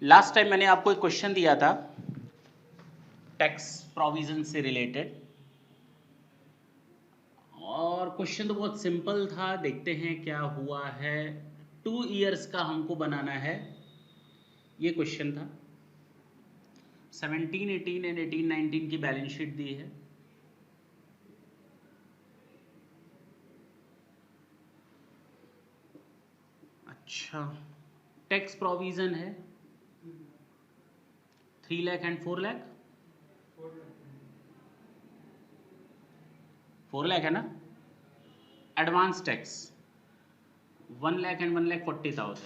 Last time मैंने आपको एक क्वेश्चन दिया था टैक्स प्रोविजन से रिलेटेड, और क्वेश्चन तो बहुत सिंपल था। देखते हैं क्या हुआ है। 2 इयर्स का हमको बनाना है, ये क्वेश्चन था। 17, 18 एंड 18, 19 की बैलेंस शीट दी है। अच्छा, टैक्स प्रोविजन है 3 लाख एंड 4 लाख। 4 लाख है ना। Advance tax 1 lakh and 1,40,000।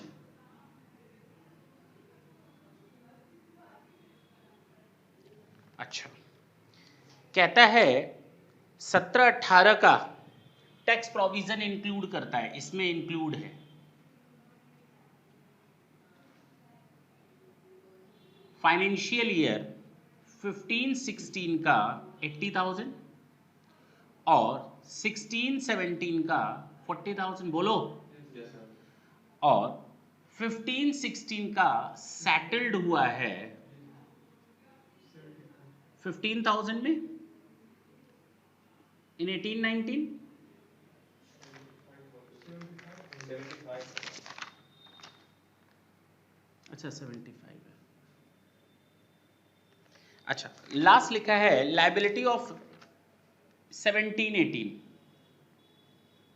अच्छा, कहता है 17-18 का टैक्स प्रोविजन इंक्लूड करता है, इसमें इंक्लूड है। फाइनेंशियल ईयर 15-16 का 80,000 और 16-17 का 40,000। बोलो। और 15-16 का सेटल्ड हुआ है 15,000 में इन 18-19। अच्छा 75 है। अच्छा, लास्ट लिखा है लाइबिलिटी ऑफ 17-18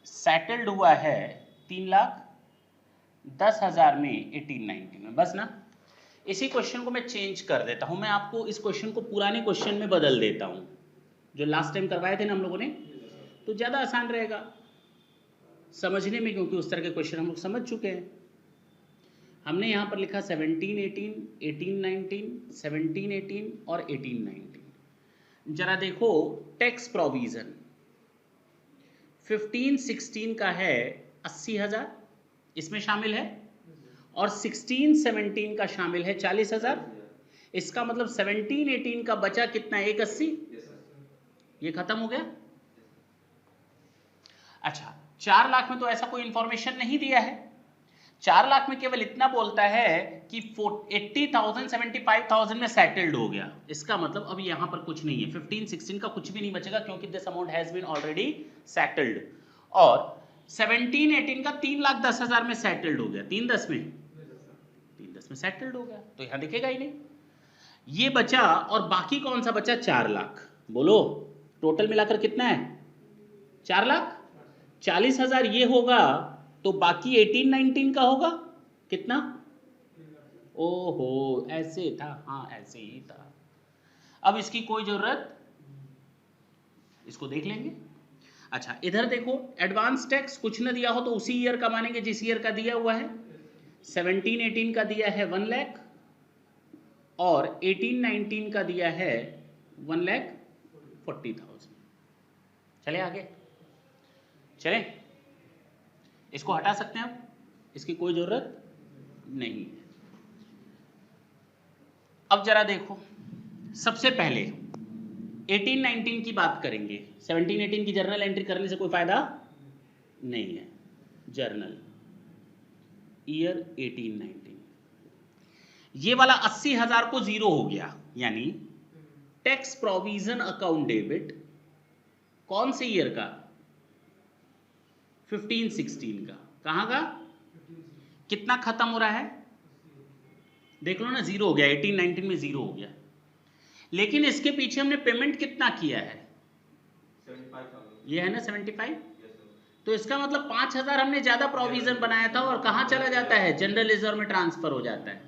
सेटल्ड हुआ है 3,10,000 में 18-19 में। बस ना, इसी क्वेश्चन को मैं चेंज कर देता हूं। मैं आपको इस क्वेश्चन को पुराने क्वेश्चन में बदल देता हूं जो लास्ट टाइम करवाए थे ना हम लोगों ने, तो ज़्यादा आसान रहेगा समझने में, क्योंकि उस तरह के क्वेश्चन हम लोग समझ चुके हैं। हमने यहाँ पर लिखा 17-18, 18-19, 17-18 और 18-19। जरा देखो, टैक्स प्रोविजन 15-16 का है 80,000, इसमें शामिल है, और 16-17 का शामिल है 40,000। इसका मतलब 17-18 का बचा कितना, 180। ये खत्म हो गया। अच्छा, 4 लाख में तो ऐसा कोई इंफॉर्मेशन नहीं दिया है। 4 लाख में केवल इतना बोलता है कि 80,000 75,000 में सेटल्ड हो गया। इसका मतलब अब यहां पर कुछ नहीं है, 15-16 का कुछ भी नहीं बचेगा, क्योंकि this amount has been already settled. और 17-18 का 3,10,000 में सेटल्ड हो गया, 3-10 में, 3-10 में सेटल्ड हो गया, तो यहां दिखेगा ही नहीं। ये बचा, और बाकी कौन सा बचा, 4 लाख। बोलो, टोटल मिलाकर कितना है, 4 लाख। 40,000 ये होगा, तो बाकी 18-19 का होगा कितना। ओहो, ऐसे था, हाँ ऐसे ही था। अब इसकी कोई जरूरत, इसको देख लेंगे। अच्छा, इधर देखो, एडवांस टैक्स कुछ ना दिया हो तो उसी ईयर का मानेंगे जिस ईयर का दिया हुआ है। 17-18 का दिया है 1 लाख, और 18-19 का दिया है 1,40,000। चले आगे, चले, इसको हटा सकते हैं अब, इसकी कोई जरूरत नहीं है। अब जरा देखो, सबसे पहले 18-19 की बात करेंगे। 17-18 की जर्नल एंट्री करने से कोई फायदा नहीं है। जर्नल ईयर 18-19, ये वाला 80,000 को जीरो हो गया, यानी टैक्स प्रोविजन अकाउंट डेबिट कौन से ईयर का, 15-16 का। कहां का, कितना खत्म हो रहा है, देख लो ना, जीरो हो गया, 18-19 में जीरो हो गया। लेकिन इसके पीछे हमने पेमेंट कितना किया है, 75,000। ये है ना 75। तो इसका मतलब 5,000 हमने ज्यादा प्रोविजन बनाया था, और कहां चला जाता है, जनरल रिजर्व में ट्रांसफर हो जाता है।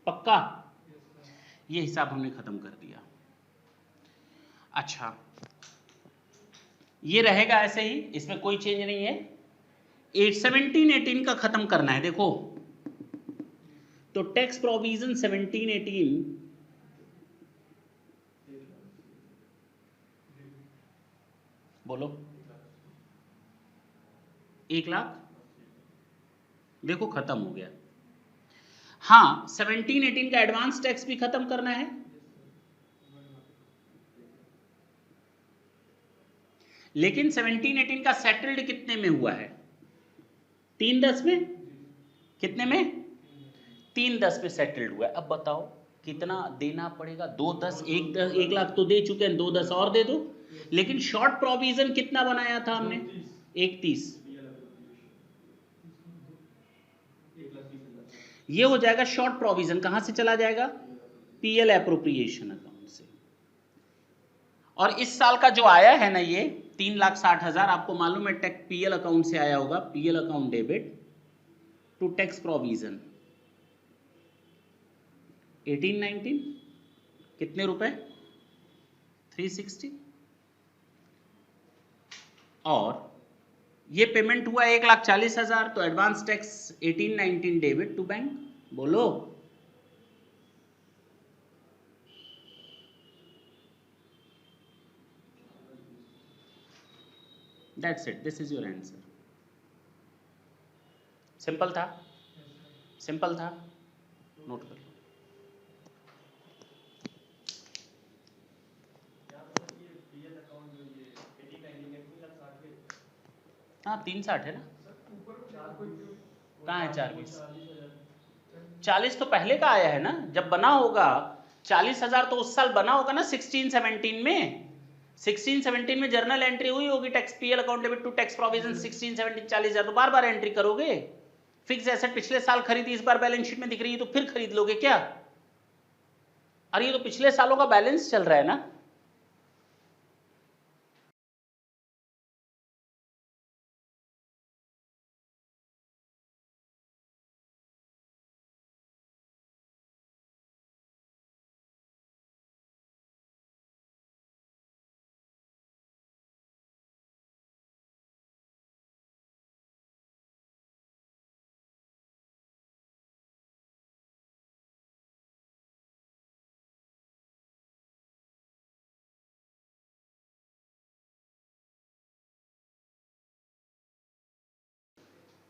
पक्का, ये हिसाब हमने खत्म कर दिया। अच्छा, ये रहेगा ऐसे ही, इसमें कोई चेंज नहीं है। 17-18 का खत्म करना है। देखो, तो टैक्स प्रोविजन 17-18 बोलो, 1 लाख। देखो खत्म हो गया। हाँ, 17-18 का एडवांस टैक्स भी खत्म करना है, लेकिन 17-18 का सेटल्ड कितने में हुआ है, 3-10 में। कितने में, 310 में सेटल्ड हुआ है। अब बताओ कितना देना पड़ेगा? 210, 1 लाख तो दे चुके हैं, 210 और दे दो। लेकिन शॉर्ट प्रोविजन कितना बनाया था हमने? 130। ये हो जाएगा शॉर्ट प्रोविजन, कहां से चला जाएगा? पीएल एप्रोप्रिएशन अकाउंट से। और इस साल का जो आया है ना ये 3,60,000, आपको मालूम है टैक्स पीएल अकाउंट से आया होगा, PL account debit to tax provision 18-19 कितने रुपए? 360। और ये पेमेंट हुआ 1,40,000, तो advance tax 18-19 debit to bank. बोलो that's it, this is your answer. Simple था, सिंपल था, नोट कर लो। हाँ 360 है ना, कहाँ है 420? 40 तो पहले का आया है ना, जब बना होगा 40,000 तो उस साल बना होगा ना 16-17 में। 16-17 में जर्नल एंट्री हुई होगी tax PL account debit to tax provision 16-17 40,000, तो बार बार एंट्री करोगे। फिक्स एसेट पिछले साल खरीदी, इस बार बैलेंस शीट में दिख रही है तो फिर खरीद लोगे क्या? अरे ये तो पिछले सालों का बैलेंस चल रहा है ना।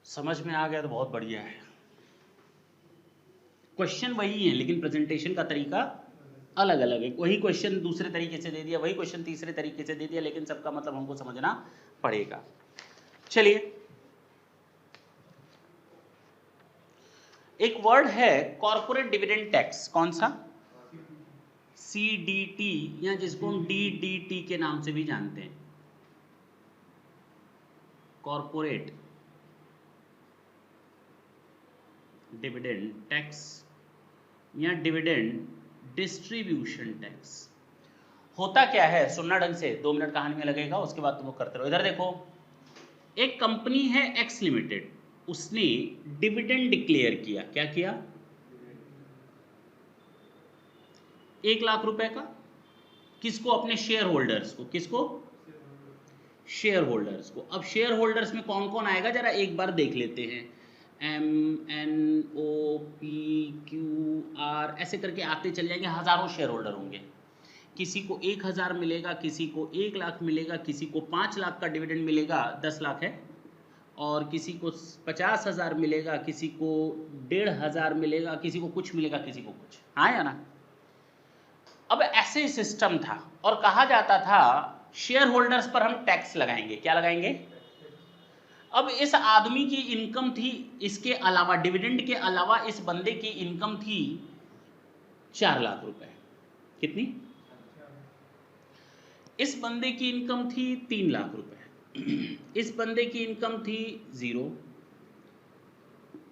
समझ में आ गया तो बहुत बढ़िया है। क्वेश्चन वही है लेकिन प्रेजेंटेशन का तरीका अलग अलग है। वही क्वेश्चन दूसरे तरीके से दे दिया, वही क्वेश्चन तीसरे तरीके से दे दिया, लेकिन सबका मतलब हमको समझना पड़ेगा। चलिए, एक वर्ड है कॉर्पोरेट डिविडेंड टैक्स, कौन सा? CDT, या जिसको हम DDT के नाम से भी जानते हैं, कॉर्पोरेट डिविडेंड टैक्स या डिविडेंड डिस्ट्रीब्यूशन टैक्स। होता क्या है, सुनना ढंग से, 2 मिनट कहानी में लगेगा, उसके बाद तुम करते रहो। इधर देखो, एक कंपनी है एक्स लिमिटेड, उसने डिविडेंड डिक्लेयर किया। क्या किया? 1 लाख रुपए का। किसको? अपने शेयर होल्डर्स को। किसको? शेयर होल्डर्स को। अब शेयर होल्डर्स में कौन कौन आएगा जरा एक बार देख लेते हैं। MNOPQR ऐसे करके आते चले जाएंगे, हजारों शेयर होल्डर होंगे। किसी को 1,000 मिलेगा, किसी को 1 लाख मिलेगा, किसी को 5 लाख का डिविडेंड मिलेगा, 10 लाख है, और किसी को 50,000 मिलेगा, किसी को 1,500 मिलेगा, किसी को कुछ मिलेगा, किसी को कुछ। हाँ या ना? अब ऐसे सिस्टम था और कहा जाता था शेयर होल्डर्स पर हम टैक्स लगाएंगे। क्या लगाएंगे? अब इस आदमी की इनकम थी, इसके अलावा डिविडेंड के अलावा इस बंदे की इनकम थी 4 लाख रुपए। कितनी? इस बंदे की इनकम थी 3 लाख रुपए। इस बंदे की इनकम थी 0।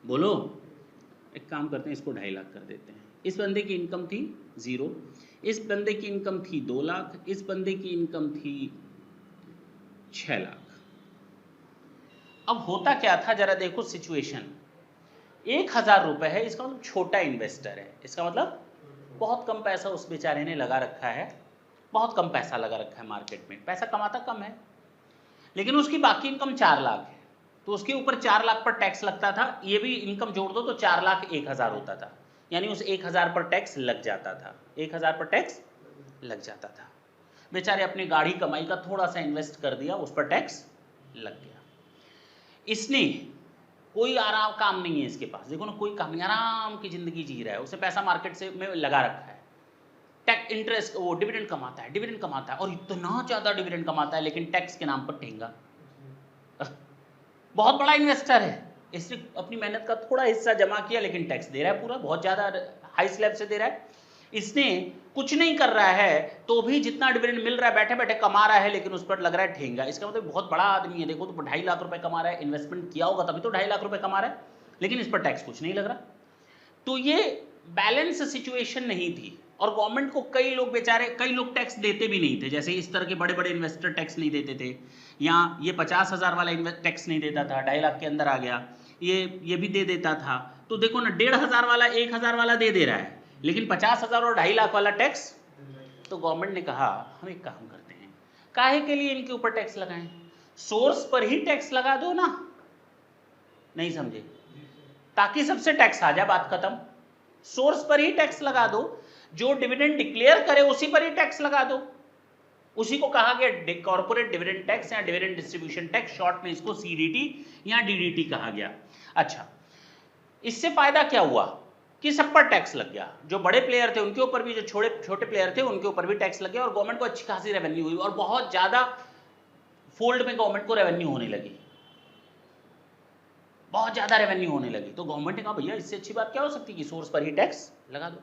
बोलो, एक काम करते हैं, इसको 2.5 लाख कर देते हैं। इस बंदे की इनकम थी 0, इस बंदे की इनकम थी 2 लाख, इस बंदे की इनकम थी 6 लाख। अब होता क्या था जरा देखो सिचुएशन। 1,000 रुपए है, इसका मतलब छोटा इन्वेस्टर है, इसका मतलब बहुत कम पैसा उस बेचारे ने लगा रखा है, बहुत कम पैसा लगा रखा है मार्केट में, पैसा कमाता कम है, लेकिन उसकी बाकी इनकम 4 लाख है, तो उसके ऊपर 4 लाख पर टैक्स लगता था। ये भी इनकम जोड़ दो तो 4 लाख 1,000 होता था, यानी उस 1,000 पर टैक्स लग जाता था। 1,000 पर टैक्स लग जाता था। बेचारे अपनी गाड़ी कमाई का थोड़ा सा इन्वेस्ट कर दिया, उस पर टैक्स लग गया। इसने कोई आराम काम नहीं है इसके पास, देखो ना, कोई काम नहीं, आराम की जिंदगी जी रहा है, उसे पैसा मार्केट से में लगा रखा है, टैक्स इंटरेस्ट वो डिविडेंड कमाता है, डिविडेंड कमाता है, और इतना ज्यादा डिविडेंड कमाता है, लेकिन टैक्स के नाम पर ठेंगा। बहुत बड़ा इन्वेस्टर है, इसने अपनी मेहनत का थोड़ा हिस्सा जमा किया लेकिन टैक्स दे रहा है पूरा, बहुत ज़्यादा हाई स्लैब से दे रहा है। इसने कुछ नहीं कर रहा है तो भी जितना डिविडेंड मिल रहा है बैठे बैठे कमा रहा है, लेकिन उस पर लग रहा है ठेंगा। इसका मतलब बहुत बड़ा आदमी है, देखो तो 2.5 लाख रुपए कमा रहा है, इन्वेस्टमेंट किया होगा तभी तो 2.5 लाख रुपए कमा रहा है, लेकिन इस पर टैक्स कुछ नहीं लग रहा। तो ये बैलेंस सिचुएशन नहीं थी, और गवर्नमेंट को कई लोग बेचारे, कई लोग टैक्स देते भी नहीं थे, जैसे इस तरह के बड़े बड़े इन्वेस्टर टैक्स नहीं देते थे, या ये 50,000 वाला टैक्स नहीं देता था, 2.5 लाख के अंदर आ गया, ये भी दे देता था। तो देखो ना, 1,500 वाला 1,000 वाला दे दे रहा है, लेकिन 50,000 और 2.5 लाख वाला टैक्स। तो गवर्नमेंट ने कहा हम एक काम करते हैं, काहे के लिए इनके ऊपर टैक्स लगाएं, सोर्स पर ही टैक्स लगा दो ना। नहीं समझे? ताकि सबसे टैक्स आ जाए, बात खत्म। सोर्स पर ही टैक्स लगा दो, जो डिविडेंड डिक्लेयर करे उसी पर ही टैक्स लगा दो। उसी को कहा गया कॉर्पोरेट डिविडेंड टैक्स या डिविडेंड डिस्ट्रीब्यूशन टैक्स, शॉर्ट में इसको सीडीटी या डीडीटी कहा गया। अच्छा, इससे फायदा क्या हुआ कि सब पर टैक्स लग गया, जो बड़े प्लेयर थे उनके ऊपर भी, जो छोटे प्लेयर थे उनके ऊपर भी टैक्स लग गया, और गवर्नमेंट को अच्छी खासी रेवेन्यू हुई, और बहुत ज्यादा फोल्ड में गवर्नमेंट को रेवेन्यू होने लगी, बहुत ज्यादा रेवेन्यू होने लगी। तो गवर्नमेंट ने कहा भैया इससे अच्छी बात क्या हो सकती है कि सोर्स पर ही टैक्स लगा दो।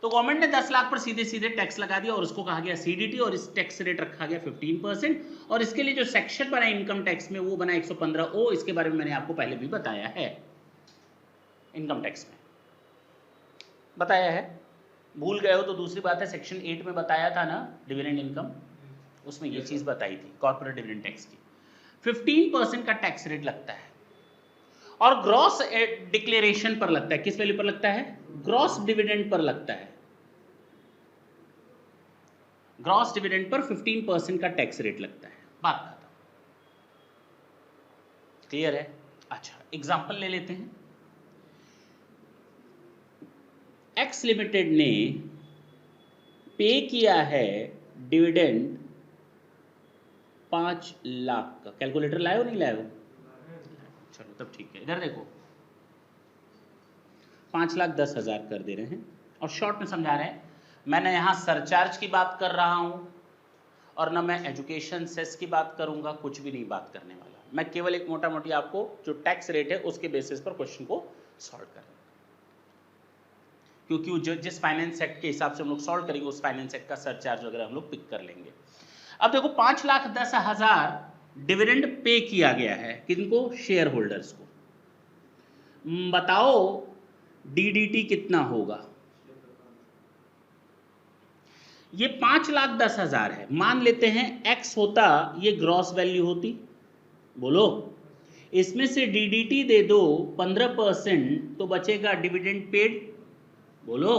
तो गवर्नमेंट ने 10 लाख पर सीधे सीधे टैक्स लगा दिया, और उसको कहा गया सीडीटी, और इस टैक्स रेट रखा गया 15%, और इसके लिए जो सेक्शन बना इनकम टैक्स में वो बना 115O। इसके बारे में मैंने आपको पहले भी बताया है, इनकम टैक्स में बताया है, भूल गए हो तो दूसरी बात है, सेक्शन 8 में बताया था ना डिविडेंड इनकम, उसमें ये चीज बताई थी कॉर्पोरेट डिविडेंड टैक्स की। 15% का टैक्स रेट लगता है, और ग्रॉस डिक्लेरेशन पर लगता है। किस वैल्यू पर लगता है? ग्रॉस डिविडेंड पर लगता है। ग्रॉस डिविडेंड पर 15% का टैक्स रेट लगता है, बात खत्म। क्लियर है? अच्छा, एग्जांपल ले लेते हैं। एक्स लिमिटेड ने पे किया है डिविडेंड 5 लाख का। कैलकुलेटर लाए हो नहीं लाए हो? चलो तब ठीक है। इधर देखो, 5,10,000 कर दे रहे हैं, और शॉर्ट में समझा रहे हैं। मैंने यहां सरचार्ज की बात कर रहा हूं, और ना मैं एजुकेशन सेस की बात करूंगा, कुछ भी नहीं बात करने वाला। मैं केवल एक मोटा मोटी आपको जो टैक्स रेट है उसके बेसिस पर क्वेश्चन को सॉल्व करेंगे, क्योंकि जो जिस फाइनेंस एक्ट के हिसाब से हम लोग सॉल्व करेंगे उस फाइनेंस एक्ट का सरचार्ज वगैरह हम लोग पिक कर लेंगे। अब देखो, 5,10,000 डिविडेंड पे किया गया है, किनको? शेयर होल्डर्स को। बताओ डीडीटी कितना होगा? ये 5,10,000 है, मान लेते हैं एक्स होता, ये ग्रॉस वैल्यू होती, बोलो। इसमें से डीडीटी दे दो 15%, तो बचेगा डिविडेंड पेड, बोलो।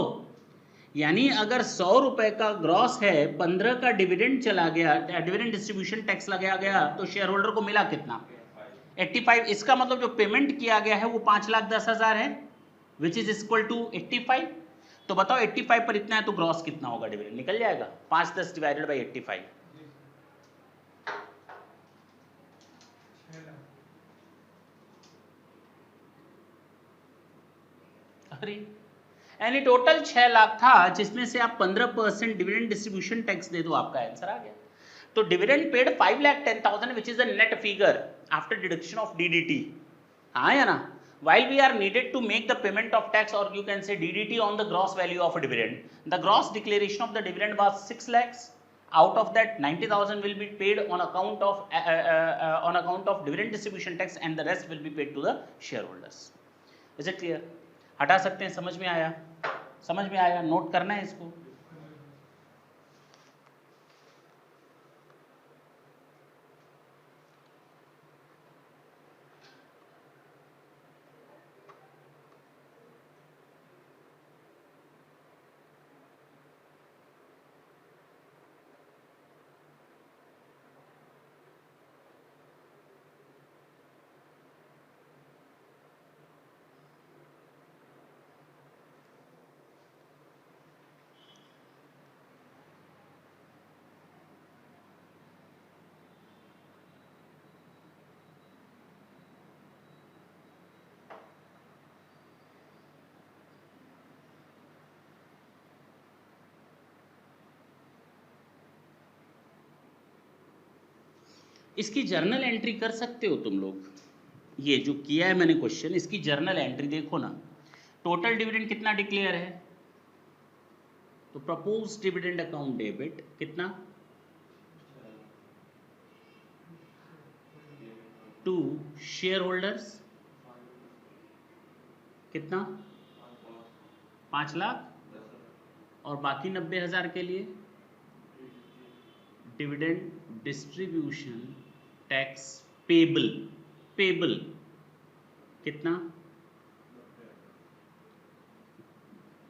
यानी अगर 100 रुपए का ग्रॉस है, 15 का डिविडेंड चला गया, डिविडेंड डिस्ट्रीब्यूशन टैक्स लगाया गया, तो शेयर होल्डर को मिला कितना? 85। इसका मतलब जो पेमेंट किया गया है वो 5,10,000 है, विच इज इक्वल टू 85। तो बताओ 85 पर इतना है तो ग्रॉस कितना होगा? डिविडेंड निकल जाएगा 510 डिवाइडेड बाई 85। अरे यानी टोटल 6 लाख था, जिसमें से आप 15% डिविडेंड डिस्ट्रीब्यूशन टैक्स दे दो, आपका आंसर आ गया। तो dividend paid 5,10,000 which is the net figure after deduction of DDT. हाँ या ना? While we are needed to make the payment of tax, or you can say DDT, on the gross value of a dividend, the gross declaration of the dividend was 6 lakhs. Out of that, 90,000 will be paid on account of dividend distribution tax, and the rest will be paid to the shareholders. Is it clear? हटा सकते हैं? समझ में आया? समझ में आया? Note करना है इसको। इसकी जर्नल एंट्री कर सकते हो तुम लोग, ये जो किया है मैंने क्वेश्चन, इसकी जर्नल एंट्री देखो ना, टोटल डिविडेंड कितना डिक्लेयर है, तो प्रपोज डिविडेंड अकाउंट डेबिट कितना, टू शेयर होल्डर्स कितना 5 लाख, और बाकी 90,000 के लिए dividend distribution tax payable, payable कितना,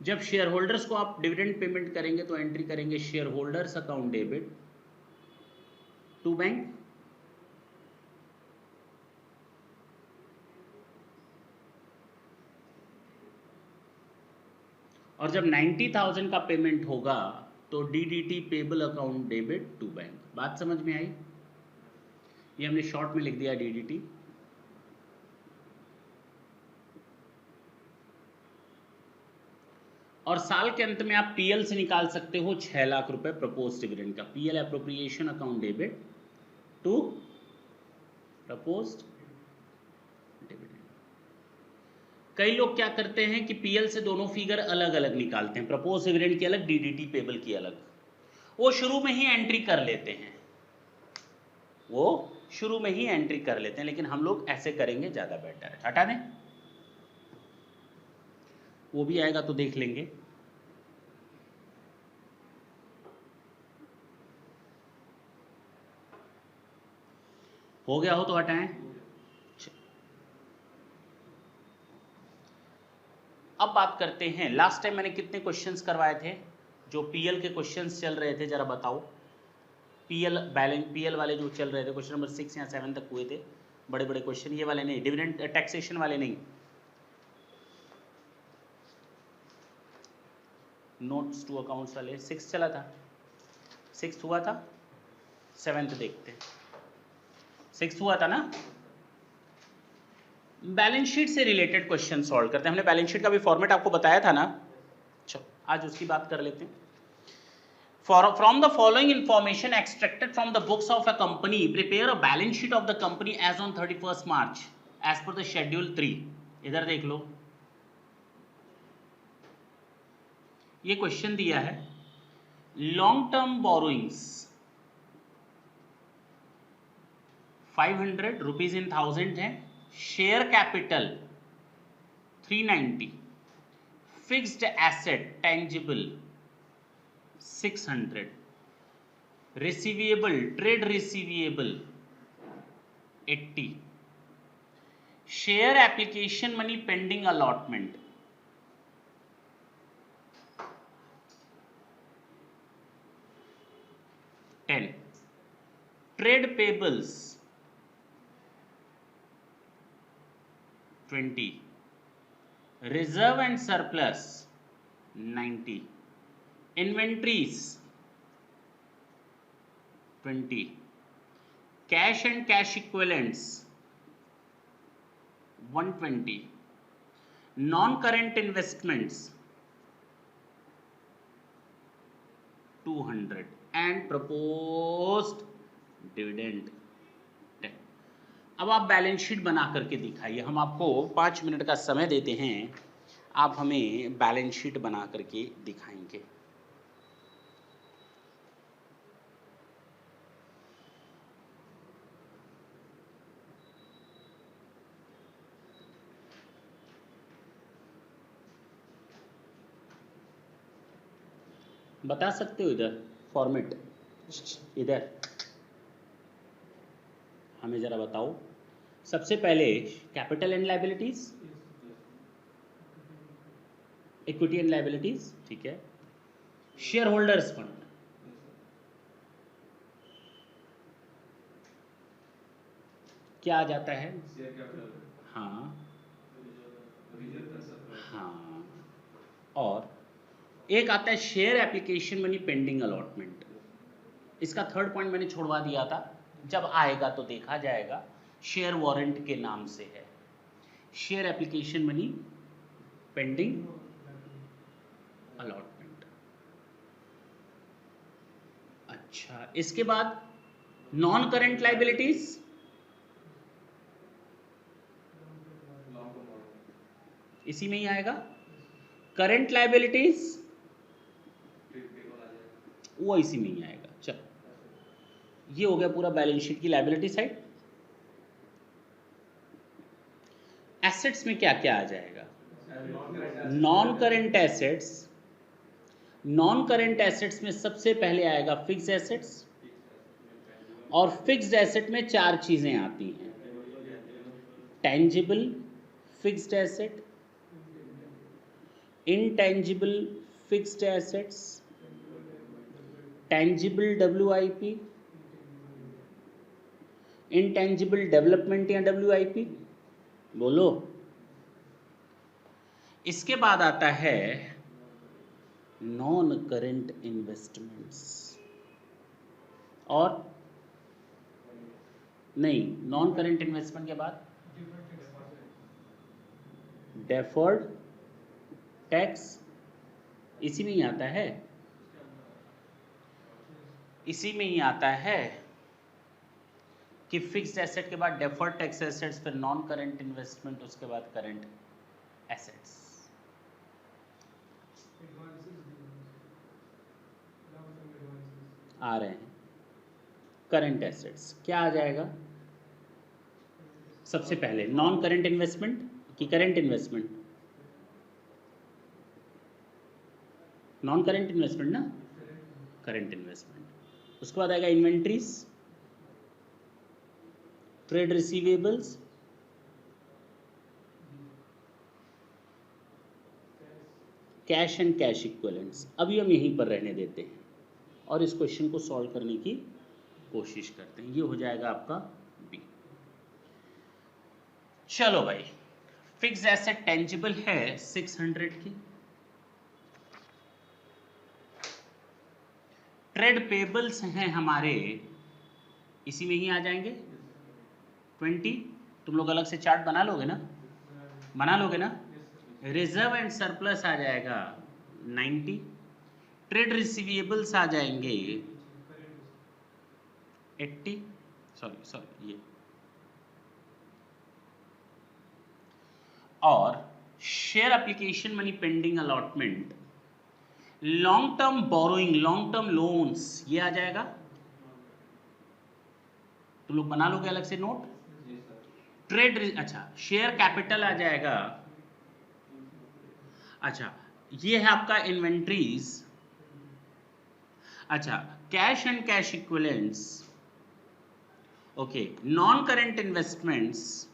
जब शेयर होल्डर्स को आप डिविडेंड पेमेंट करेंगे तो एंट्री करेंगे shareholders account debit to bank, और जब 90,000 का पेमेंट होगा तो DDT payable account debit to bank. बात समझ में आई? ये हमने शॉर्ट में लिख दिया डीडीटी। और साल के अंत में आप पीएल से निकाल सकते हो 6 लाख रुपए प्रपोज डिविडेंड का, PL appropriation account debit to proposed dividend. कई लोग क्या करते हैं कि पीएल से दोनों फिगर अलग अलग निकालते हैं, प्रपोज डिविडेंड की अलग, डीडीटी पेबल की अलग। वो शुरू में ही एंट्री कर लेते हैं, वो शुरू में ही एंट्री कर लेते हैं, लेकिन हम लोग ऐसे करेंगे, ज्यादा बेटर है। हटा दें, वो भी आएगा तो देख लेंगे। हो गया हो तो हटाएं। अब बात करते हैं, लास्ट टाइम मैंने कितने क्वेश्चंस करवाए थे, जो पीएल के क्वेश्चंस चल रहे थे, जरा बताओ। पीएल बैलेंस, पीएल वाले जो चल रहे थे, क्वेश्चन नंबर 6 या 7 तक हुए थे, बड़े बड़े क्वेश्चन, ये वाले नहीं, डिविडेंड टैक्सेशन वाले नहीं, नोट्स टू अकाउंट्स वाले। 6 चला था, 6 हुआ था, 7th देखते हैं। 6 हुआ था ना। बैलेंस शीट से रिलेटेड क्वेश्चन सॉल्व करते हैं। हमने बैलेंस शीट का भी फॉर्मेट आपको बताया था ना, चलो आज उसकी बात कर लेते हैं। From the following information extracted from the books of a company, prepare a balance sheet of the company as on 31st March as per the schedule 3। इधर देख लो, ये क्वेश्चन दिया है, long term borrowings 500 rupees in 1000 है, share capital 390, fixed asset tangible 600, receivable trade receivable 80, share application money pending allotment 10, trade payables 20, reserve and surplus 90, inventories 20, cash and cash equivalents 120, non current investments 200 and proposed dividend 10। अब आप balance sheet बना करके दिखाइए। हम आपको 5 minute का समय देते हैं, आप हमें बैलेंस शीट बना करके दिखाएंगे। बता सकते हो इधर फॉर्मेट, इधर हमें जरा बताओ। सबसे पहले capital and liabilities, equity and liabilities, ठीक है। शेयर होल्डर्स फंड, क्या आ जाता है? हाँ हाँ, और एक आता है share application money pending allotment. इसका थर्ड पॉइंट मैंने छोड़वा दिया था, जब आएगा तो देखा जाएगा। शेयर वारंट के नाम से है, share application money pending allotment. अच्छा, इसके बाद नॉन करेंट लायबिलिटीज, इसी में ही आएगा। करंट लायबिलिटीज वो इसी में ही आएगा। चलो ये हो गया पूरा बैलेंस शीट की लायबिलिटी साइड। एसेट्स में क्या क्या आ जाएगा? Non current assets. Non current assets में सबसे पहले आएगा फिक्स्ड एसेट्स, और फिक्स्ड एसेट में चार चीजें आती हैं: tangible fixed asset, intangible fixed assets, tangible WIP, intangible development या WIP। बोलो। इसके बाद आता है नॉन करंट इन्वेस्टमेंट्स, और नहीं, नॉन करंट इन्वेस्टमेंट के बाद डेफर्ड टैक्स, इसी में ही आता है, इसी में ही आता है कि फिक्स्ड एसेट के बाद डेफर्ड टैक्स एसेट्स, फिर नॉन करंट इन्वेस्टमेंट, उसके बाद करंट एसेट्स। आ रहे हैं करंट एसेट्स। क्या आ जाएगा सबसे पहले? नॉन करंट इन्वेस्टमेंट कि current investment? Non current investment ना, करंट इन्वेस्टमेंट। उसके बाद आएगा inventories, trade receivables, cash and cash equivalents. अभी हम यहीं पर रहने देते हैं और इस क्वेश्चन को सॉल्व करने की कोशिश करते हैं। ये हो जाएगा आपका बी। चलो भाई, फिक्स्ड एसेट टेंजिबल है 600 की, ट्रेड पेबल्स हैं हमारे, इसी में ही आ जाएंगे 20। तुम लोग अलग से चार्ट बना लोगे ना? बना लोगे ना? रिजर्व एंड सरप्लस आ जाएगा 90, ट्रेड रिसीवेबल्स आ जाएंगे 80, सॉरी ये, और share application money pending allotment, long term borrowing, long term loans, ये आ जाएगा। तुम लोग बना लोगे अलग से नोट। ट्रेड, अच्छा शेयर कैपिटल आ जाएगा। अच्छा ये है आपका इन्वेंट्रीज। अच्छा cash and cash equivalents, okay, non current investments,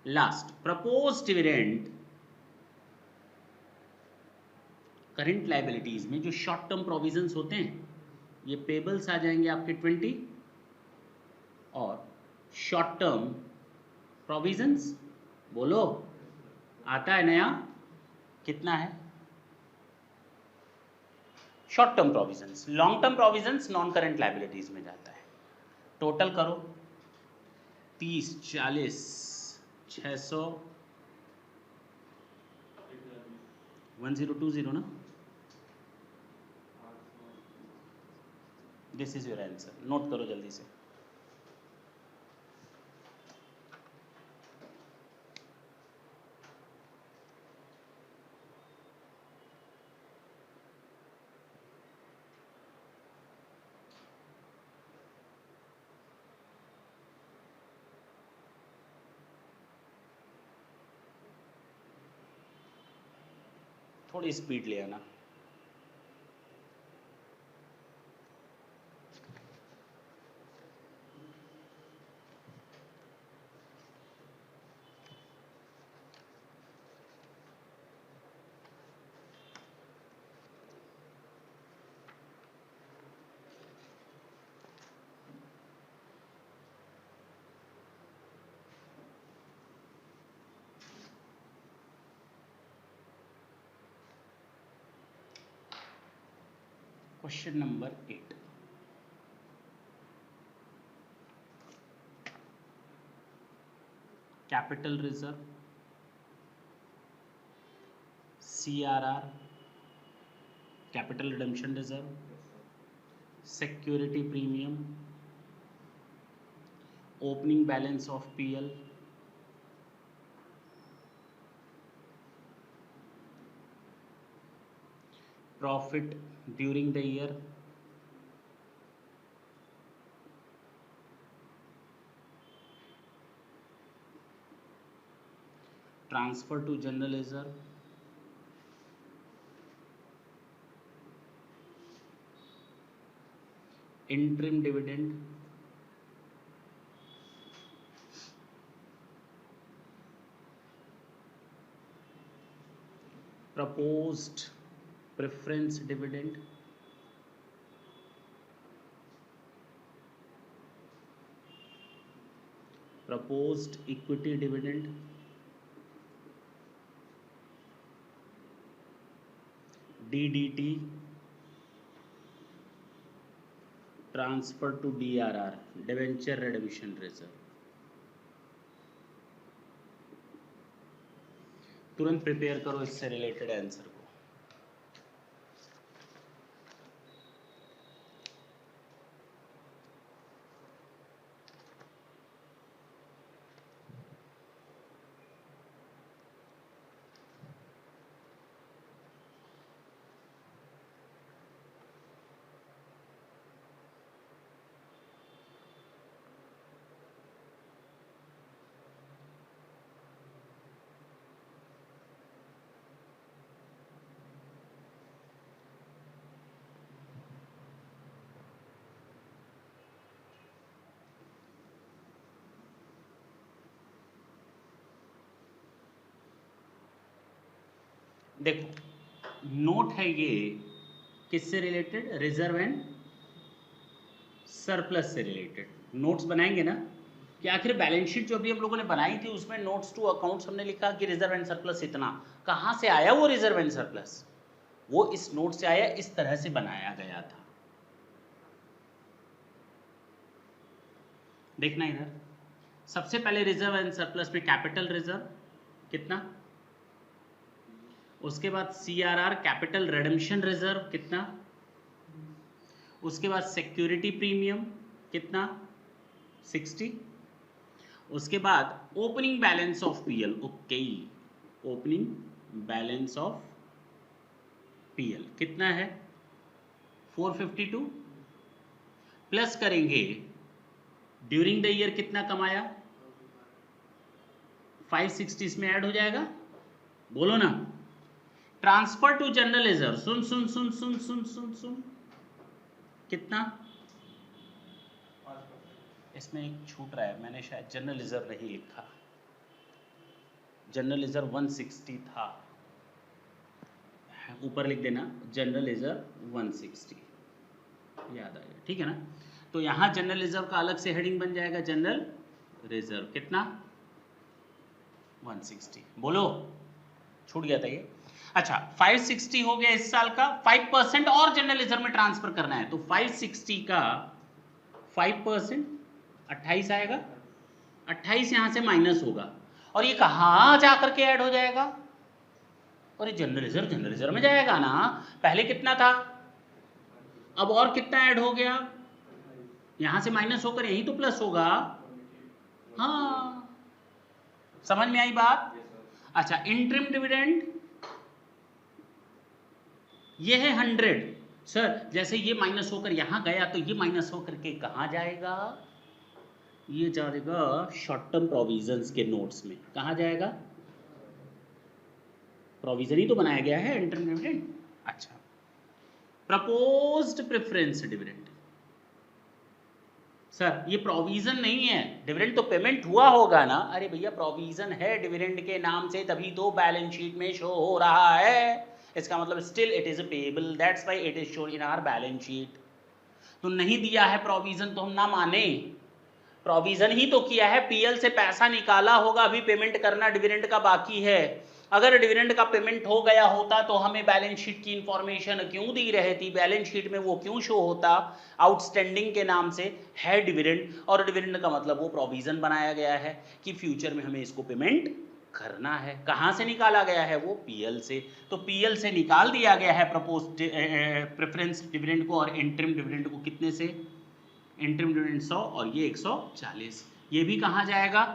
last proposed dividend, current liabilities में जो शॉर्ट टर्म प्रोविजंस होते हैं, ये पेबल्स आ जाएंगे आपके 20, और शॉर्ट टर्म प्रोविजंस, बोलो आता है नया, कितना है? Short term provisions, long term provisions non current liabilities में जाता है। टोटल करो 30, 40, 600, 1020 ना? This is your answer. Note करो जल्दी से। थोड़ी स्पीड ले आना। Question number 8, capital reserve, CRR, capital redemption reserve, security premium, opening balance of PL, profit during the year, transfer to general reserve, interim dividend, proposed preference dividend, proposed equity dividend, DDT, transfer to DRR, debenture redemption reserve. तुरंत prepare करो इससे related answer को। देखो note है ये किससे related, reserve and surplus से related notes बनाएंगे ना कि आखिर बैलेंस शीट जो भी हम लोगों ने बनाई थी उसमें नोट्स टू अकाउंट्स हमने लिखा कि रिजर्व एंड सरप्लस इतना, कहां से आया वो रिजर्व एंड सरप्लस, वो इस नोट से आया, इस तरह से बनाया गया था। देखना इधर, सबसे पहले रिजर्व एंड सरप्लस में कैपिटल रिजर्व कितना, उसके बाद CRR कैपिटल रिडेम्पशन रिजर्व कितना, उसके बाद सिक्योरिटी प्रीमियम कितना 60, उसके बाद opening balance of PL, okay opening balance of PL कितना है 452, प्लस करेंगे ड्यूरिंग द ईयर कितना कमाया 560, इसमें ऐड हो जाएगा, बोलो ना। ट्रांसफर टू जनरल रिजर्व, सुन सुन सुन सुन सुन सुन सुन कितना, इसमें एक छूट रहा है, मैंने शायद जनरल रिजर्व नहीं लिखा, जनरल रिजर्व 160 था, ऊपर लिख देना जनरल रिजर्व 160, याद आएगा, ठीक है ना। तो यहां जनरल रिजर्व का अलग से हेडिंग बन जाएगा, जनरल रिजर्व कितना 160, बोलो छूट गया था ये। अच्छा 560 हो गया इस साल का, 5% और जनरल रिजर्व में ट्रांसफर करना है, तो 560 का 5% 28 आएगा, 28 यहां से माइनस होगा, और ये कहां जाकर के ऐड हो जाएगा, और ये जनरल रिजर्व में जाएगा ना, पहले कितना था, अब और कितना ऐड हो गया, यहां से माइनस होकर यहीं तो प्लस होगा, हाँ समझ में आई बात। अच्छा इंटरिम डिविडेंड ये है 100, सर जैसे ये माइनस होकर यहां गया तो ये माइनस होकर के कहां जाएगा, ये जाएगा शॉर्ट टर्म प्रोविजंस के नोट्स में, कहां जाएगा, प्रोविजन ही तो बनाया गया है इंटरिम डिविडेंड। अच्छा प्रपोज्ड प्रेफरेंस डिविडेंड, सर ये प्रोविजन नहीं है, डिविडेंड तो पेमेंट हुआ होगा ना, अरे भैया प्रोविजन है डिविडेंड के नाम से, तभी तो बैलेंस शीट में शो हो रहा है, इसका मतलब still it is payable, that's why it is shown in our balance sheet. तो नहीं दिया है प्रोविजन तो हम ना माने, प्रोविजन ही तो किया है, PL से पैसा निकाला होगा, अभी पेमेंट करना डिविडेंड का बाकी है, अगर डिविडेंड का पेमेंट हो गया होता तो हमें बैलेंस शीट की इंफॉर्मेशन क्यों दी रहती, बैलेंस शीट में वो क्यों शो होता, आउटस्टैंडिंग के नाम से है डिविडेंड, और डिविडेंड का मतलब वो प्रोविजन बनाया गया है कि फ्यूचर में हमें इसको पेमेंट करना है, कहां से निकाला गया है, वो PL से, तो PL से निकाल दिया गया है प्रपोज्ड प्रेफरेंस डिविडेंड को, और इंटरिम डिविडेंड को कितने से, इंटरिम डिविडेंड 100 और ये 140, ये भी कहां जाएगा,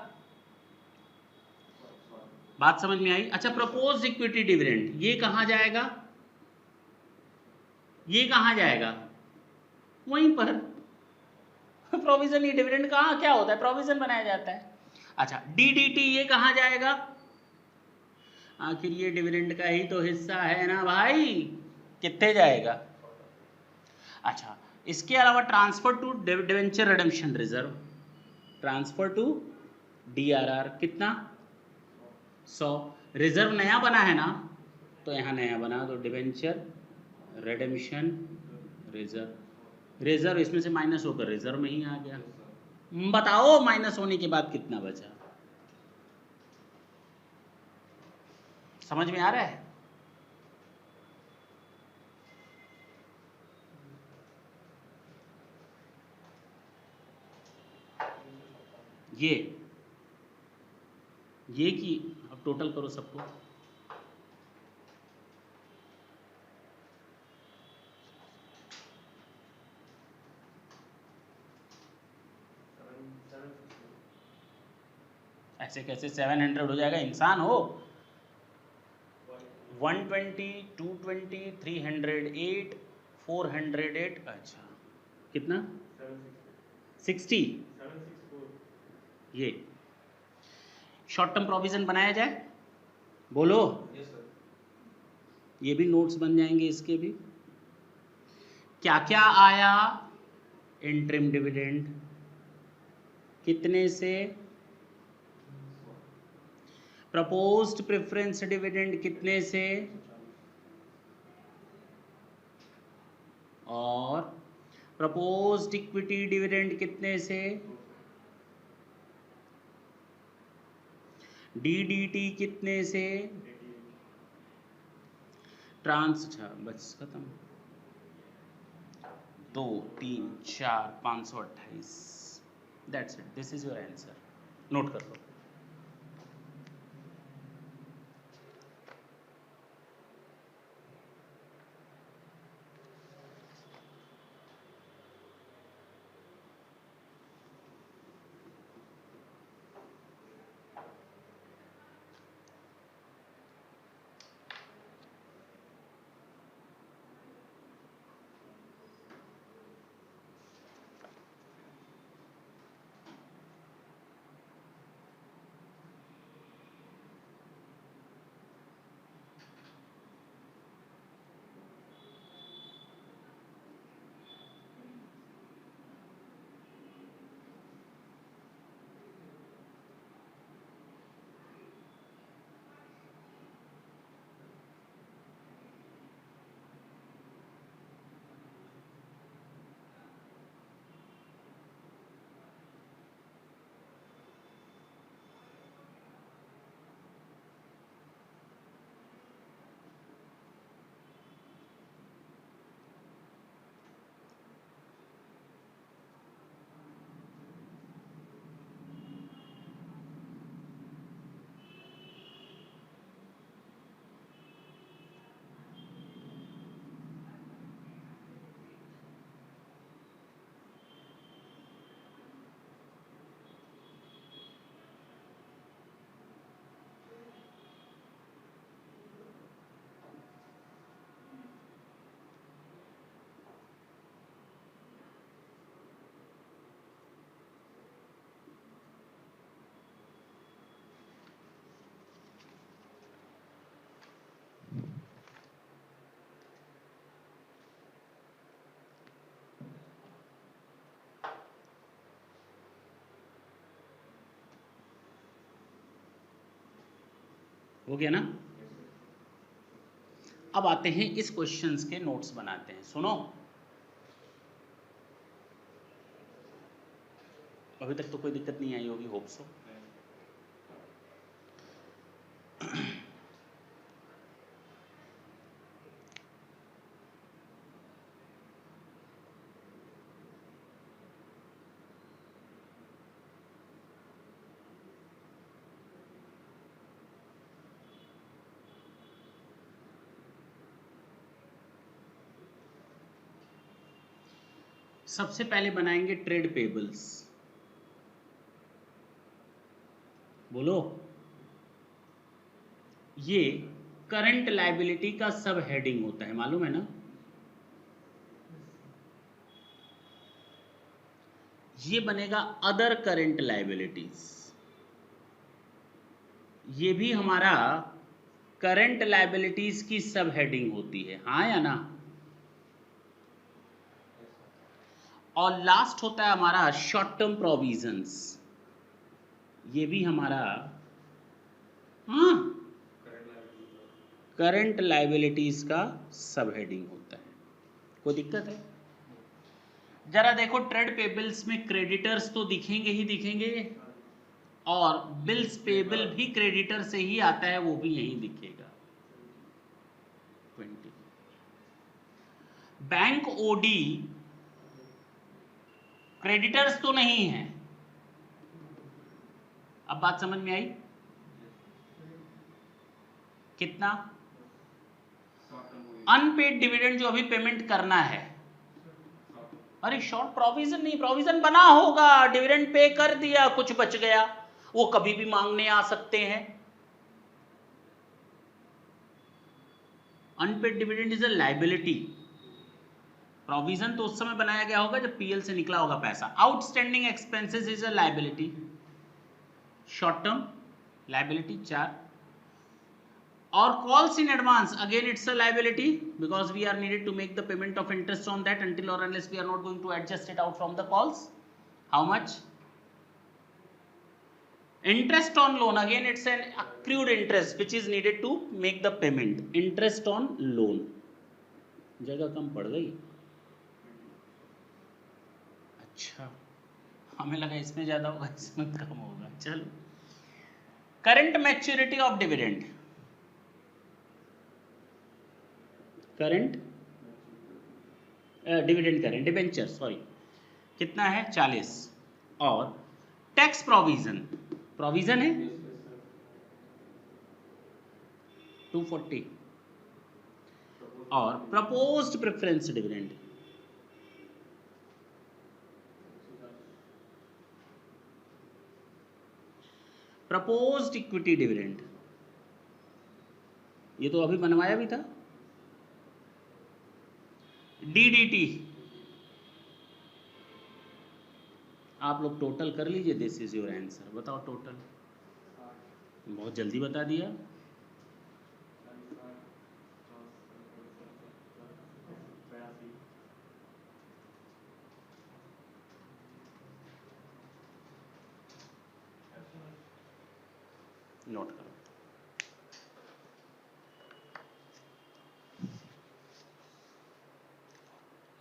बात समझ में आई। अच्छा प्रपोज्ड इक्विटी डिविडेंड ये कहां जाएगा, ये कहाँ जाएगा? वहीं पर। प्रोविजन ही डिविडेंड कहाँ क्या होता है? प्रोविजन बनाया जाता है। अच्छा डीडीटी ये कहाँ जाएगा? आखिर ये डिविडेंड का ही तो हिस्सा है ना भाई, कितने जाएगा? अच्छा इसके अलावा transfer to debenture redemption reserve, transfer to DRR कितना? 100। रिजर्व नया बना है ना, तो यहाँ नया बना तो डिवेंचर रिडेम्पशन रिजर्व, रिजर्व इसमें से माइनस होकर रिजर्व में ही आ गया। बताओ माइनस होने के बाद कितना बचा? समझ में आ रहा है? ये की अब टोटल करो सबको, ऐसे कैसे 700 हो जाएगा? इंसान हो? 120 220 308 408, अच्छा कितना? 60। ये शॉर्ट टर्म प्रोविजन बनाया जाए, बोलो। ये भी नोट्स बन जाएंगे इसके भी। क्या क्या आया? इंटरिम डिविडेंड कितने से? प्रपोज्ड प्रेफरेंस डिविडेंड कितने से? और प्रपोज्ड इक्विटी डिविडेंड कितने से? डीडीटी कितने से? अच्छा बस खत्म। 2 3 4 528, that's it, this is your answer. Note कर लो। हो गया ना? अब आते हैं इस क्वेश्चंस के नोट्स बनाते हैं। सुनो, अभी तक तो कोई दिक्कत नहीं आई होगी, होप सो। सबसे पहले बनाएंगे ट्रेड पेबल्स, बोलो। ये करंट लायबिलिटी का सब हेडिंग होता है, मालूम है ना? ये बनेगा अदर करंट लायबिलिटीज, ये भी हमारा करंट लायबिलिटीज की सब हेडिंग होती है, हाँ या ना। और लास्ट होता है हमारा शॉर्ट टर्म प्रोविजंस, ये भी हमारा हाँ करंट लायबिलिटीज का सब हेडिंग होता है। कोई दिक्कत है? जरा देखो ट्रेड पेबल्स में क्रेडिटर्स तो दिखेंगे ही दिखेंगे, और बिल्स पेबल भी क्रेडिटर से ही आता है, वो भी यहीं दिखेगा 20। बैंक ओडी क्रेडिटर्स तो नहीं है, अब बात समझ में आई? कितना अनपेड डिविडेंड जो अभी पेमेंट करना है, अरे शॉर्ट प्रोविजन नहीं, प्रोविजन बना होगा, डिविडेंड पे कर दिया, कुछ बच गया, वो कभी भी मांगने आ सकते हैं। Unpaid dividend is a liability, provision तो उस समय बनाया गया होगा जब पीएल से निकला होगा पैसा। Outstanding expenses is a liability, short term liability 4। और calls in advance, again it's a liability because we are needed to make the payment of interest on that until or unless we are not going to adjust it out from the calls. How much? Interest on loan, again it's an accrued interest which is needed to make the payment. Interest on loan, जगह कम पड़ गई, अच्छा हमें लगा इसमें ज्यादा होगा, इसमें कम होगा। चलो, current maturity of dividend, current dividend करें डिबेंचर, सॉरी, कितना है 40। और टैक्स प्रोविजन, प्रोविजन है 240। और proposed preference dividend, proposed equity dividend, ये तो अभी बनवाया भी था। डीडीटी, आप लोग टोटल कर लीजिए, दिस इज योर आंसर। बताओ टोटल, बहुत जल्दी बता दिया। नोट करो,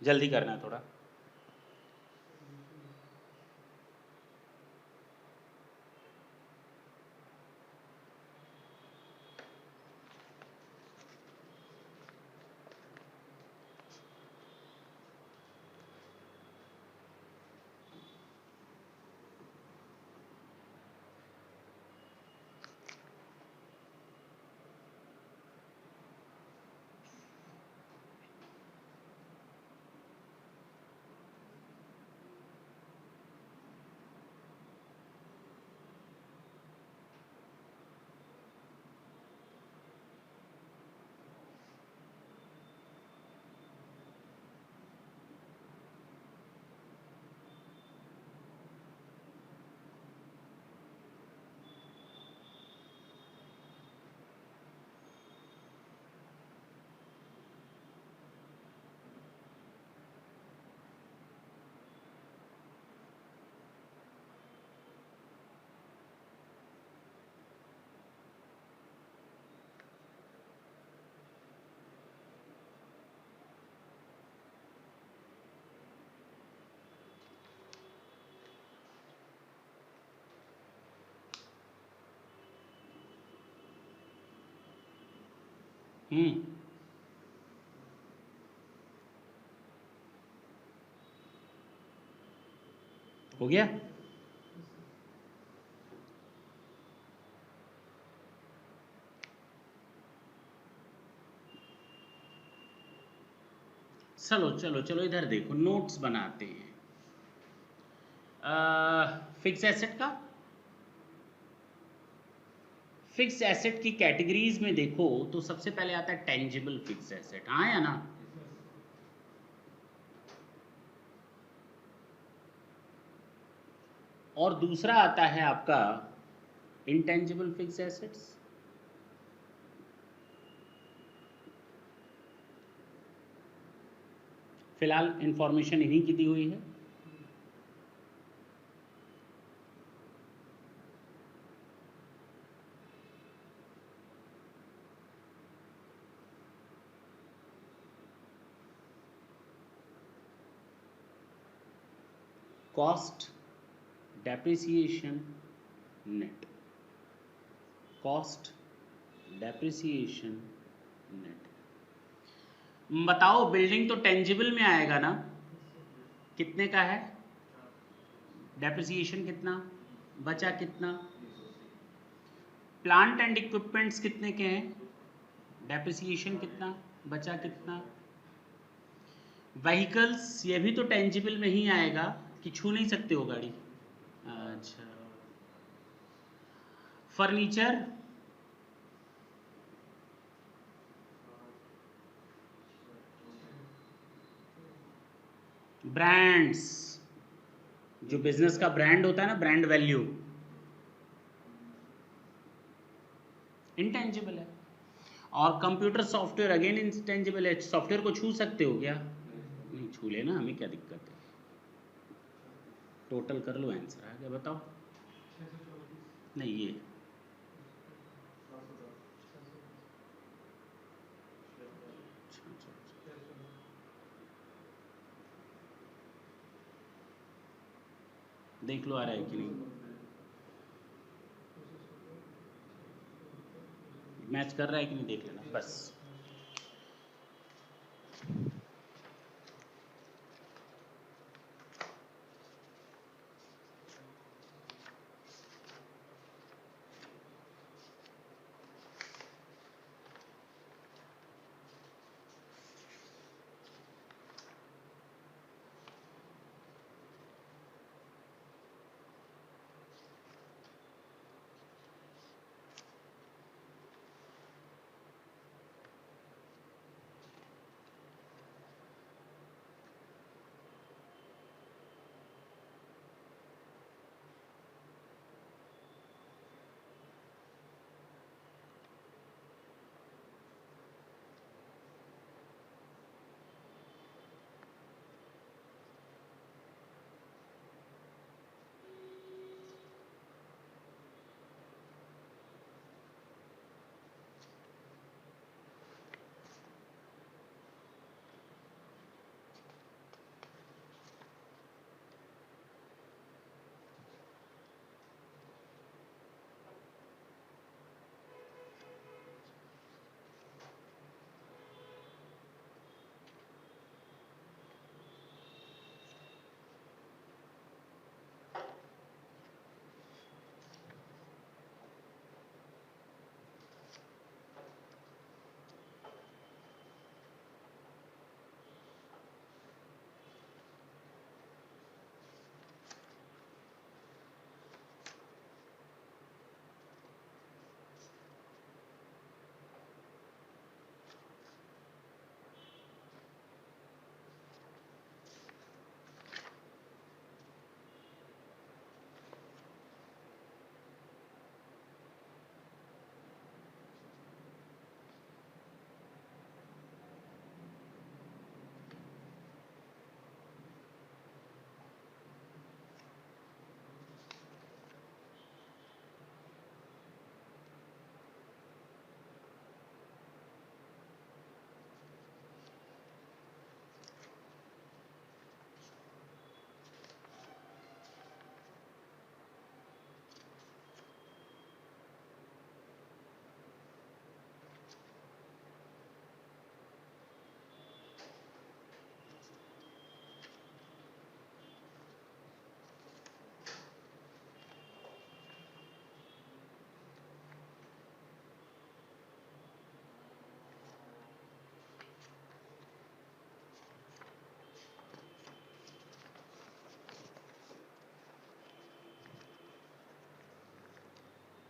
जल्दी करना है थोड़ा। हो गया। चलो चलो चलो, इधर देखो, नोट्स बनाते हैं। फिक्स एसेट का, फिक्स एसेट की कैटेगरीज में देखो तो सबसे पहले आता है टेंजिबल फिक्स एसेट, हाँ या ना। और दूसरा आता है आपका इंटेंजिबल फिक्स एसेट्स। फिलहाल इंफॉर्मेशन इन्हीं की दी हुई है। Cost depreciation net, cost depreciation net. बताओ बिल्डिंग तो टेंजिबल में आएगा ना, कितने का है? डेप्रिसिएशन कितना बचा, कितना? प्लांट एंड इक्विपमेंट्स कितने के हैं? डेप्रिसिएशन कितना बचा, कितना? व्हीकल्स ये भी तो टेंजिबल में ही आएगा कि छू नहीं सकते हो गाड़ी? अच्छा। फर्नीचर, ब्रांड्स, जो बिजनेस का ब्रांड होता है ना, ब्रांड वैल्यू, इंटेंजिबल है। और कंप्यूटर सॉफ्टवेयर अगेन इंटेंजिबल है। सॉफ्टवेयर को छू सकते हो क्या? नहीं छू लेना, हमें क्या दिक्कत है। टोटल कर लो, आंसर आ गया। बताओ। नहीं ये देख लो आ रहा है कि नहीं, मैच कर रहा है कि नहीं देख लेना बस।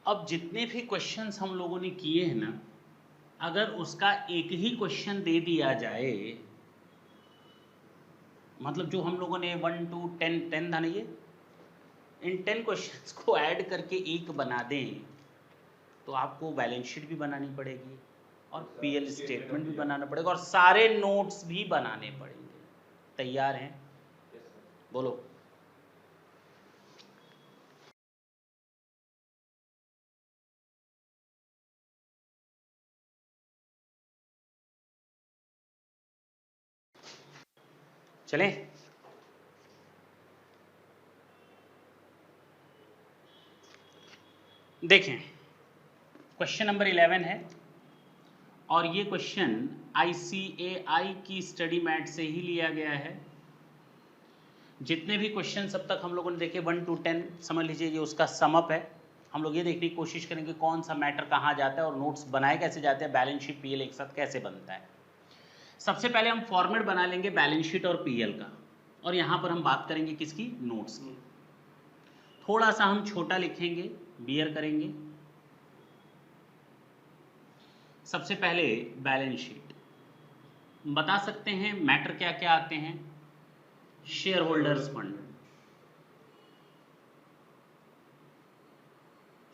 अब जितने भी क्वेश्चंस हम लोगों ने किए हैं ना, अगर उसका एक ही क्वेश्चन दे दिया जाए, मतलब जो हम लोगों ने 1 to 10 10 था ना ये, इन 10 क्वेश्चंस को ऐड करके एक बना दें तो आपको बैलेंस शीट भी बनानी पड़ेगी और पीएल स्टेटमेंट भी बनाना पड़ेगा और सारे नोट्स भी बनाने पड़ेंगे। तैयार हैं? बोलो। चलें? देखें, क्वेश्चन नंबर 11 है और ये क्वेश्चन ICAI की स्टडी मैट से ही लिया गया है। जितने भी क्वेश्चन अब तक हम लोगों ने देखे 1 to 10 समझ लीजिए ये उसका समअप है। हम लोग ये देखने की कोशिश करेंगे कौन सा मैटर कहाँ जाता है और नोट्स बनाए कैसे जाते हैं, बैलेंस शीट पीएल एक साथ कैसे बनता है। सबसे पहले हम फॉर्मेट बना लेंगे बैलेंस शीट और पीएल का और यहाँ पर हम बात करेंगे किसकी, नोट्स की। थोड़ा सा हम छोटा लिखेंगे, बियर करेंगे। सबसे पहले बैलेंस शीट बता सकते हैं मैटर क्या क्या आते हैं। Share holders fund,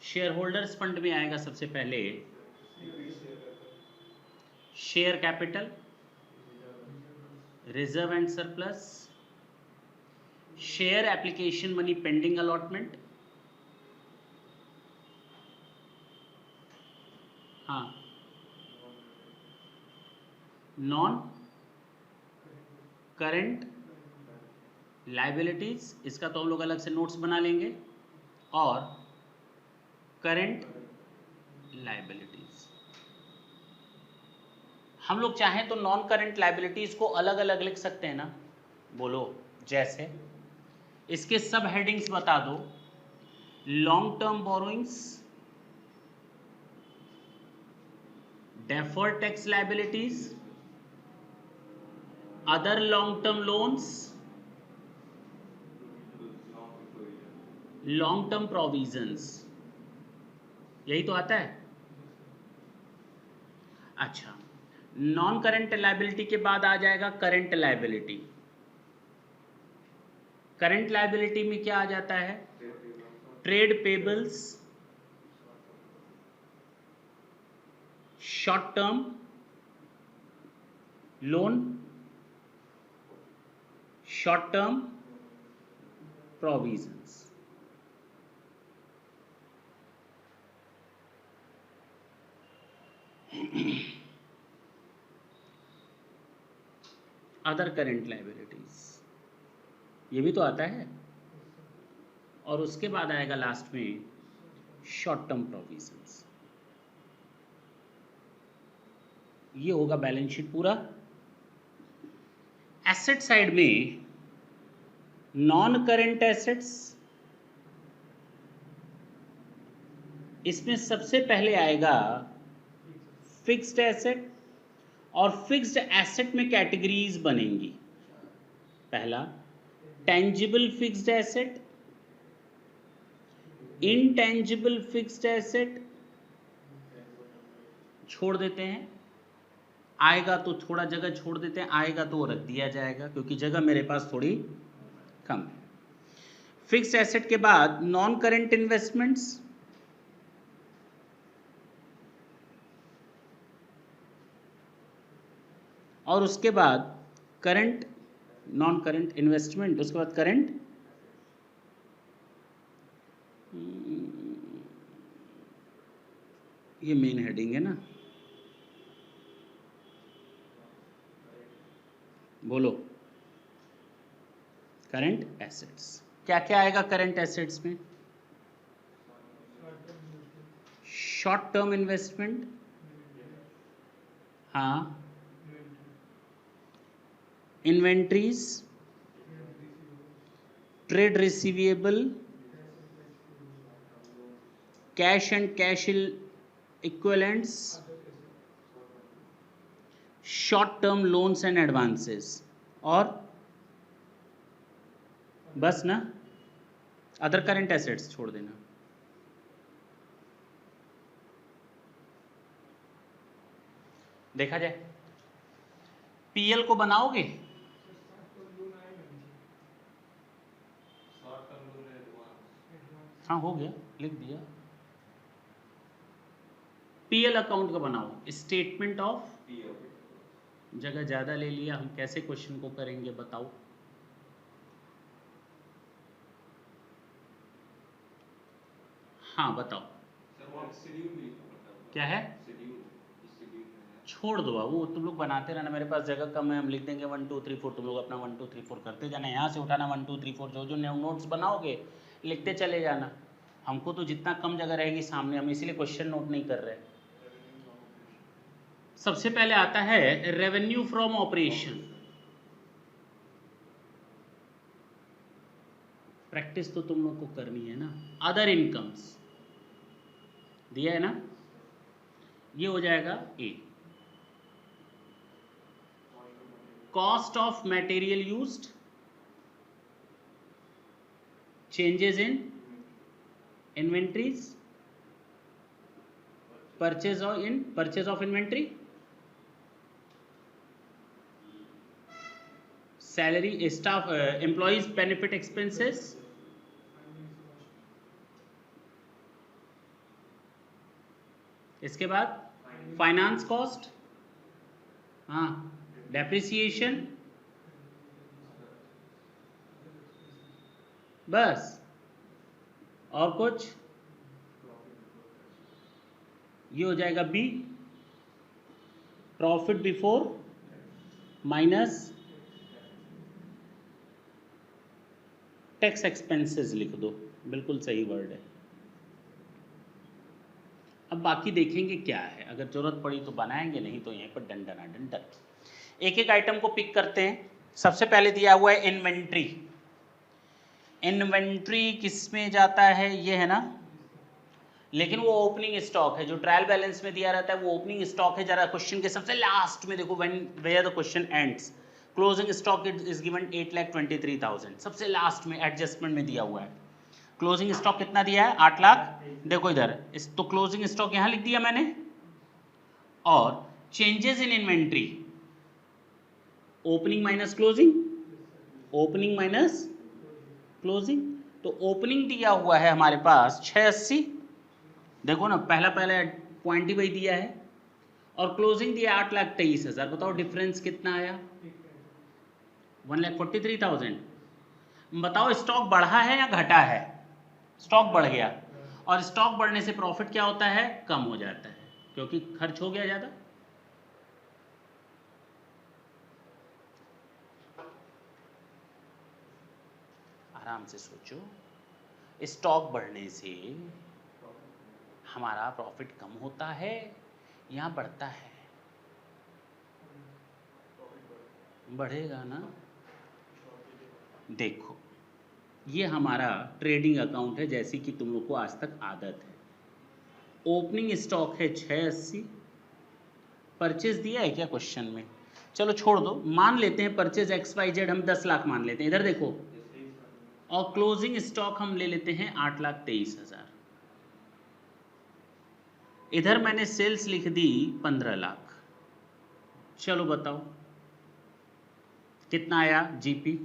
share holders fund में आएगा सबसे पहले share capital, reserve and surplus, share application money pending allotment, हाँ, नॉन करंट लाइबिलिटीज, इसका तो हम लोग अलग से नोट्स बना लेंगे, और करंट लाइबिलिटीज। हम लोग चाहें तो नॉन करंट लाइबिलिटीज को अलग अलग लिख सकते हैं ना, बोलो। जैसे इसके सब हेडिंग्स बता दो, long term borrowings, deferred tax liabilities, other long term loans, long term provisions, यही तो आता है। अच्छा, नॉन करंट लाइबिलिटी के बाद आ जाएगा करंट लाइबिलिटी। करंट लाइबिलिटी में क्या आ जाता है, trade payables, short term loan, short term provisions. Other current liabilities, ये भी तो आता है। और उसके बाद आएगा लास्ट में शॉर्ट टर्म प्रोविजंस। ये होगा बैलेंस शीट पूरा। एसेट साइड में नॉन करंट एसेट्स, इसमें सबसे पहले आएगा फिक्स्ड एसेट, और फिक्स्ड एसेट में कैटेगरीज बनेंगी। पहला tangible fixed asset, intangible fixed asset छोड़ देते हैं, आएगा तो थोड़ा जगह छोड़ देते हैं, आएगा तो रख दिया जाएगा क्योंकि जगह मेरे पास थोड़ी कम है। फिक्स्ड एसेट के बाद नॉन करंट इन्वेस्टमेंट्स, और उसके बाद करंट, नॉन करंट इन्वेस्टमेंट, उसके बाद करंट, ये मेन हेडिंग है ना, बोलो। करंट एसेट्स, क्या क्या आएगा करंट एसेट्स में, शॉर्ट टर्म इन्वेस्टमेंट, हाँ, inventories, trade receivable, cash and cash equivalents, short term loans and advances, और बस ना, अदर करंट एसेट्स छोड़ देना। देखा जाए पीएल को बनाओगे, हाँ हो गया, लिख दिया। पीएल अकाउंट का बनाओ, स्टेटमेंट ऑफ, जगह ज़्यादा ले लिया, हम कैसे क्वेश्चन को करेंगे बताओ। हाँ बताओ क्या है, छोड़ दो बाबू, तुम लोग बनाते रहना, मेरे पास जगह कम है, हम लिख देंगे 1 2 3 4, तुम लोग अपना 1 2 3 4 करते जाना, यहाँ से उठाना 1 2 3 4, जो जो नोट्स बनाओगे लिखते चले जाना। हमको तो जितना कम जगह रहेगी सामने, हम इसीलिए क्वेश्चन नोट नहीं कर रहे। सबसे पहले आता है रेवेन्यू फ्रॉम ऑपरेशन। प्रैक्टिस तो तुम लोग को करनी है ना। अदर इनकम्स दिया है ना, ये हो जाएगा A. Cost of material used, changes in inventories, purchase of inventory, salary staff employees benefit expenses, इसके बाद फाइनेंस कॉस्ट, हाँ डेप्रिसिएशन, बस और कुछ, ये हो जाएगा B. Profit before minus tax expenses लिख दो, बिल्कुल सही वर्ड है। अब बाकी देखेंगे क्या है, अगर जरूरत पड़ी तो बनाएंगे, नहीं तो यहीं पर डन। एक एक आइटम को पिक करते हैं। सबसे पहले दिया हुआ है इन्वेंट्री। इन्वेंट्री किस में जाता है, ये है ना, लेकिन वो ओपनिंग स्टॉक है, जो ट्रायल बैलेंस में दिया रहता है वो ओपनिंग स्टॉक है। जरा क्वेश्चन के सबसे लास्ट में देखो, when where the question ends, closing stock is given 8,23,000, सबसे लास्ट में एडजस्टमेंट में दिया हुआ है। क्लोजिंग स्टॉक कितना दिया है, 8 लाख। देखो इधर तो क्लोजिंग स्टॉक यहां लिख दिया मैंने, और changes in inventory opening minus closing, opening minus closing. तो ओपनिंग दिया हुआ है हमारे पास 680, देखो ना, पहला पॉइंट ही वही दिया है, और क्लोजिंग दिया 8,23,000। बताओ डिफरेंस कितना आया, 1,43,000। बताओ स्टॉक बढ़ा है या घटा है, स्टॉक बढ़ गया, और स्टॉक बढ़ने से प्रॉफिट क्या होता है, कम हो जाता है, क्योंकि खर्च हो गया ज्यादा। आराम से सोचो, स्टॉक बढ़ने से हमारा प्रॉफिट कम होता है या बढ़ता है, बढ़ेगा ना। देखो ये हमारा ट्रेडिंग अकाउंट है, जैसी कि तुम लोग को आज तक आदत है। ओपनिंग स्टॉक है 680, परचेज दिया है क्या क्वेश्चन में, चलो छोड़ दो, मान लेते हैं परचेज XYZ हम 10 लाख मान लेते हैं, इधर देखो, और क्लोजिंग स्टॉक हम ले लेते हैं 8,23,000। इधर मैंने सेल्स लिख दी 15 लाख। चलो बताओ कितना आया जीपी,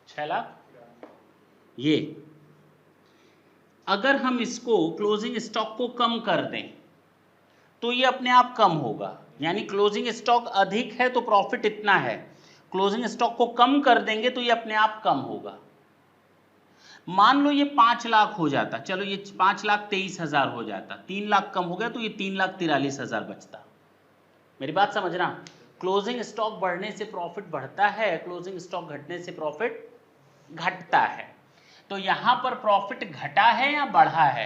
$6 लाख। ये अगर हम इसको क्लोजिंग स्टॉक को कम कर दें तो ये अपने आप कम होगा, यानी क्लोजिंग स्टॉक अधिक है तो प्रॉफिट इतना है, क्लोजिंग स्टॉक को कम कर देंगे तो ये अपने आप कम होगा। मान लो ये 5 लाख हो जाता, चलो ये 5,23,000 हो जाता, 3 लाख कम हो गया तो ये 3,43,000 बचता। मेरी बात समझना, क्लोजिंग स्टॉक बढ़ने से प्रॉफिट बढ़ता है, क्लोजिंग स्टॉक घटने से प्रॉफिट घटता है। तो यहां पर प्रॉफिट घटा है या बढ़ा है,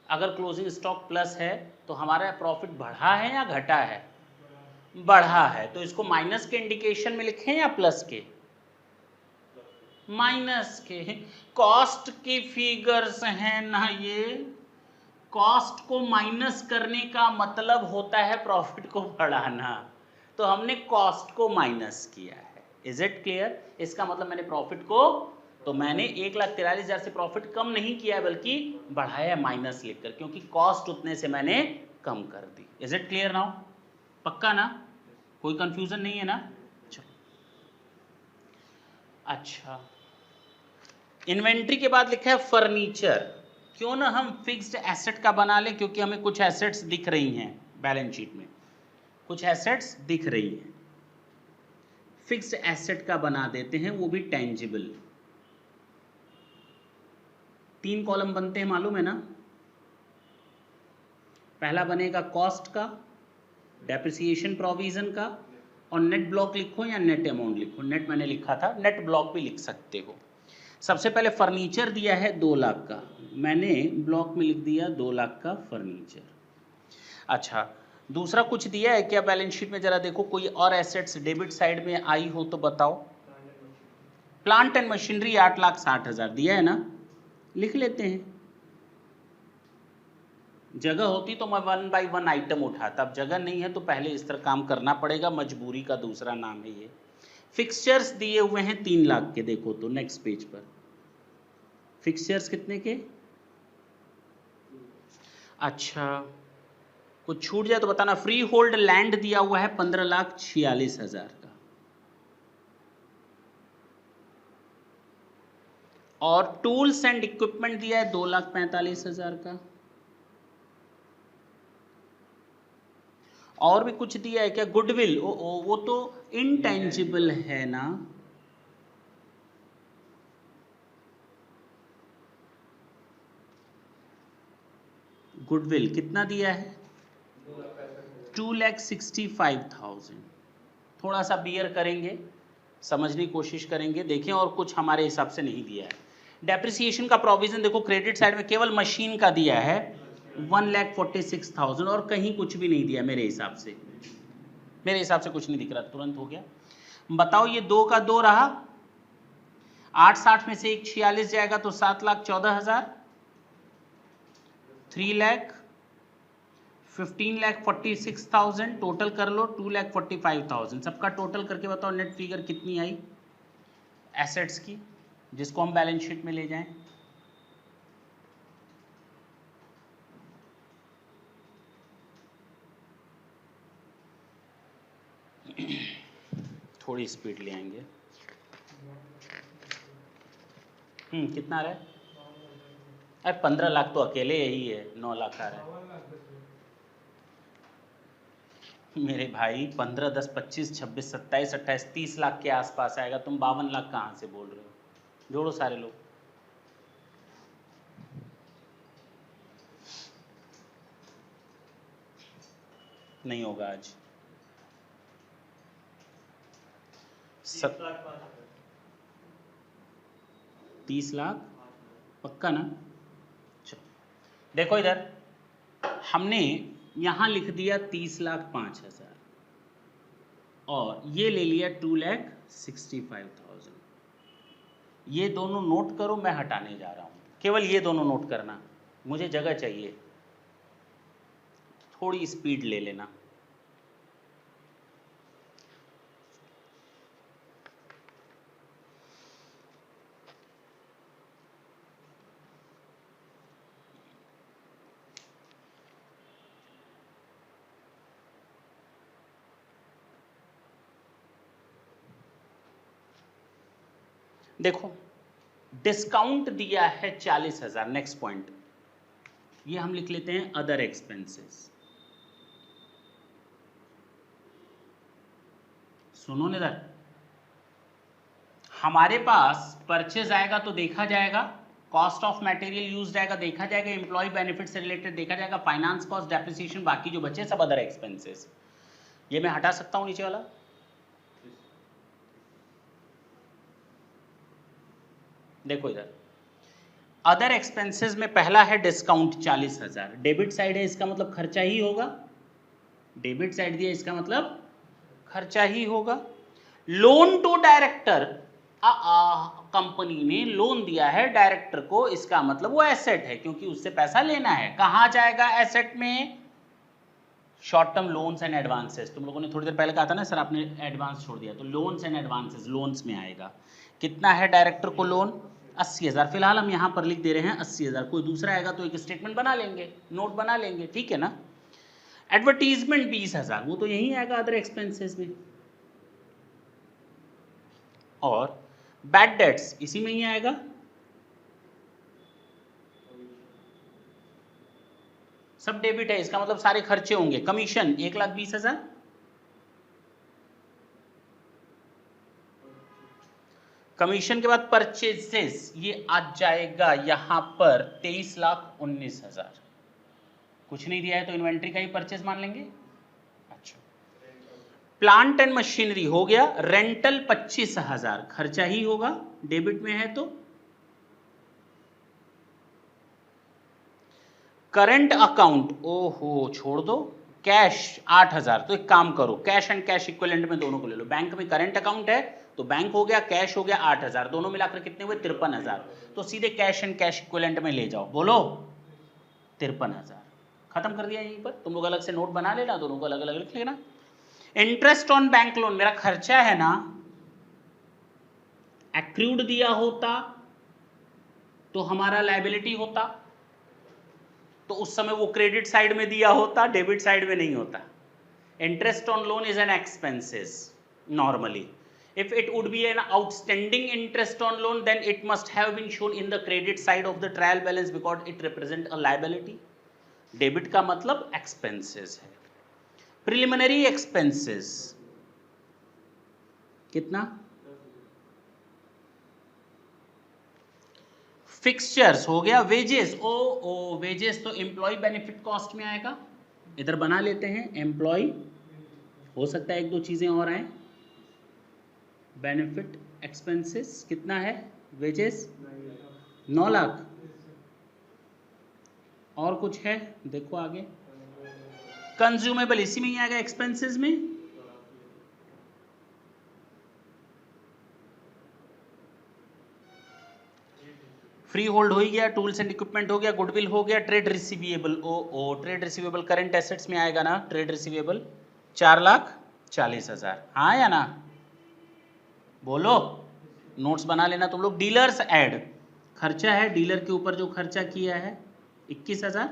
अगर क्लोजिंग स्टॉक प्लस है तो हमारा प्रॉफिट बढ़ा है या घटा है, बढ़ा है। तो इसको माइनस के इंडिकेशन में लिखें या प्लस के, माइनस के। कॉस्ट की फिगर्स हैं ना ये, कॉस्ट को माइनस करने का मतलब होता है प्रॉफिट को बढ़ाना, तो हमने कॉस्ट को माइनस किया है। इज इट क्लियर, इसका मतलब मैंने प्रॉफिट को तो मैंने 1,43,000 से प्रॉफिट कम नहीं किया बल्कि बढ़ाया माइनस लिखकर, क्योंकि कॉस्ट उतने से मैंने कम कर दी। Is it clear now? पक्का ना? कोई कंफ्यूजन नहीं है ना? चलो अच्छा, इन्वेंट्री के बाद लिखा है फर्नीचर। क्यों ना हम फिक्स्ड एसेट का बना लें, क्योंकि हमें कुछ एसेट्स दिख रही हैं बैलेंस शीट में, कुछ एसेट्स दिख रही हैं। फिक्स्ड एसेट का बना देते हैं, वो भी टेंजिबल। 3 कॉलम बनते हैं मालूम है ना? पहला बनेगा कॉस्ट का, डेप्रिसिएशन प्रोविजन का, और नेट ब्लॉक लिखो या नेट अमाउंट लिखो। नेट मैंने लिखा था, नेट ब्लॉक भी लिख सकते हो। सबसे पहले फर्नीचर दिया है 2 लाख का, मैंने ब्लॉक में लिख दिया 2 लाख का फर्नीचर। अच्छा, दूसरा कुछ दिया है क्या बैलेंस शीट में? जरा देखो, कोई और एसेट्स डेबिट साइड में आई हो तो बताओ। प्लांट एंड मशीनरी 8,60,000 दिया है ना, लिख लेते हैं। जगह होती तो मैं 1 बाय 1 आइटम उठाता, अब जगह नहीं है तो पहले इस तरह काम करना पड़ेगा, मजबूरी का दूसरा नाम है ये। फिक्सचर्स दिए हुए हैं 3 लाख के, देखो तो नेक्स्ट पेज पर फिक्सचर्स कितने के? अच्छा, कुछ छूट जाए तो बताना। फ्री होल्ड लैंड दिया हुआ है 15,46,000 का, और टूल्स एंड इक्विपमेंट दिया है 2,45,000 का। और भी कुछ दिया है क्या? गुडविल, वो तो इनटेंजिबल है ना। गुडविल कितना दिया है? 2,65,000। थोड़ा सा बियर करेंगे, समझने की कोशिश करेंगे, देखें, और कुछ हमारे हिसाब से नहीं दिया है। डेप्रिसिएशन का प्रोविजन देखो, क्रेडिट साइड में केवल मशीन का दिया है 1,46,000, और कहीं कुछ भी नहीं दिया मेरे हिसाब से। मेरे हिसाब से कुछ नहीं दिख रहा, तुरंत हो गया। बताओ, ये 2 का 2 रहा, 8,60 में से 1,46 जाएगा तो 7,14,000, 3 लाख, 15,46,000, टोटल कर लो 2,45,000। सबका टोटल करके बताओ नेट फिगर कितनी आई एसेट्स की, जिसको हम बैलेंस शीट में ले जाएं। थोड़ी स्पीड ले आएंगे। कितना आ रहा है? अरे 15 लाख तो अकेले यही है, 9 लाख आ रहा है मेरे भाई। 15, 10, 25, 26, 27, 28, 30 लाख के आसपास आएगा। तुम 52 लाख कहाँ से बोल रहे हो? जोड़ो सारे लोग। नहीं होगा आज। 30 लाख पक्का ना? चलो देखो इधर, हमने यहां लिख दिया 30,05,000 और ये ले लिया 2,65,000। ये दोनों नोट करो, मैं हटाने जा रहा हूं, केवल ये दोनों नोट करना, मुझे जगह चाहिए। थोड़ी स्पीड ले लेना। देखो, डिस्काउंट दिया है 40,000। नेक्स्ट पॉइंट, ये हम लिख लेते हैं अदर एक्सपेंसेस। सुनो इधर, हमारे पास परचेज आएगा तो देखा जाएगा, कॉस्ट ऑफ मटेरियल यूज्ड आएगा देखा जाएगा, एम्प्लॉय बेनिफिट से रिलेटेड देखा जाएगा, फाइनेंस कॉस्ट, डेप्रिसिएशन, बाकी जो बचे सब अदर एक्सपेंसेस। ये मैं हटा सकता हूं नीचे वाला? देखो इधर, अदर एक्सपेंसेस में पहला है डिस्काउंट 40,000। डेबिट साइड है, इसका मतलब खर्चा ही होगा। डेबिट साइड दिया, इसका मतलब खर्चा ही होगा। लोन टू डायरेक्टर, कंपनी ने लोन दिया है डायरेक्टर को, इसका मतलब वो एसेट है, क्योंकि उससे पैसा लेना है। कहां जाएगा एसेट में? Short term loans and advances. तुम लोगों ने थोड़ी देर पहले कहा था ना सर आपने एडवांस छोड़ दिया, तो लोन्स एंड एडवांसेस लोन्स में आएगा। कितना है डायरेक्टर को लोन? 80,000 फिलहाल हम यहां पर लिख दे रहे हैं 80,000, कोई दूसरा आएगा तो एक स्टेटमेंट बना लेंगे, नोट बना लेंगे, ठीक है ना। एडवर्टीजमेंट 20,000, वो तो यही आएगा अदर एक्सपेंसेस में, और बैड डेट्स इसी में ही आएगा, सब डेबिट है, इसका मतलब सारे खर्चे होंगे। कमीशन 1,20,000, कमीशन के बाद परचेजेस ये आ जाएगा यहां पर 23,19,000, कुछ नहीं दिया है तो इन्वेंट्री का ही परचेज मान लेंगे। अच्छा, प्लांट एंड मशीनरी हो गया, रेंटल 25,000 खर्चा ही होगा, डेबिट में है तो। करंट अकाउंट, ओहो छोड़ दो, कैश 8,000, तो एक काम करो कैश एंड कैश इक्विवेलेंट में दोनों को ले लो। बैंक में करंट अकाउंट है तो बैंक हो गया, कैश हो गया 8,000, दोनों मिलाकर कितने हुए 53,000, तो सीधे कैश एंड कैश इक्विवेलेंट में ले जाओ, बोलो 53,000, खत्म कर दिया यहीं पर। तुम लोग अलग से नोट बना लेना, दोनों को अलग अलग लिख लेना। इंटरेस्ट ऑन बैंक लोन, मेरा खर्चा है ना, एक्रूड दिया होता तो हमारा लायबिलिटी होता, तो उस समय वो क्रेडिट साइड में दिया होता, डेबिट साइड में नहीं होता। Interest on loan is an expenses normally. If it would be an outstanding interest on loan, then it must have been shown in the credit side of the trial balance because it represent a liability. Debit का मतलब expenses है। Preliminary expenses कितना? Fixtures हो गया, wages, wages तो employee benefit cost में आएगा, इधर बना लेते हैं employee, हो सकता है एक दो चीजें और आए। बेनिफिट एक्सपेंसेस कितना है, वेजेस 9 लाख, और कुछ है देखो आगे, कंज्यूमेबल इसी में ही आएगा एक्सपेंसेस में, फ्री होल्ड हो गया, टूल्स एंड इक्विपमेंट हो गया, गुडविल हो गया, trade receivable, trade receivable current assets में आएगा ना, ट्रेड रिसीवेबल 4,40,000, हाँ या ना, बोलो, नोट्स बना लेना तुम लोग। डीलर्स ऐड खर्चा है, डीलर के ऊपर जो खर्चा किया है 21,000।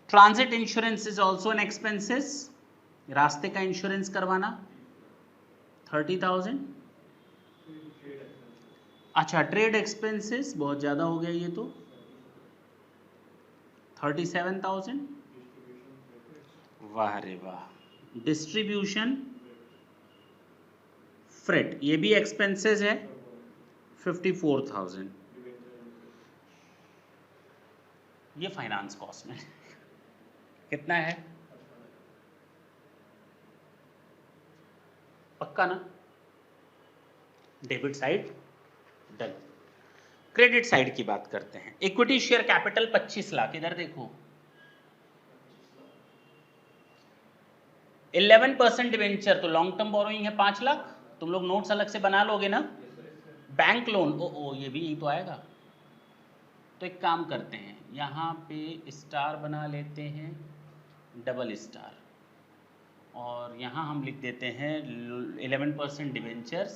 Transit insurance is also an expenses, रास्ते का इंश्योरेंस करवाना 30,000। अच्छा, ट्रेड एक्सपेंसेस बहुत ज्यादा हो गया ये तो 37,000, वाह रे वाह। डिस्ट्रीब्यूशन फ्रेट ये भी एक्सपेंसेस है 54,000, ये फाइनेंस कॉस्ट में कितना है, पक्का ना, debit side done. Credit side की बात करते हैं। इक्विटी शेयर कैपिटल 25 लाख, इधर देखो 11% डिवेंचर तो लॉन्ग टर्म बोरोइंग है 5 लाख, तुम लोग नोट्स अलग से बना लोगे ना। बैंक लोन ये भी यही तो आएगा, तो एक काम करते हैं यहाँ पे स्टार बना लेते हैं, डबल स्टार, और यहाँ हम लिख देते हैं 11% डिवेंचर्स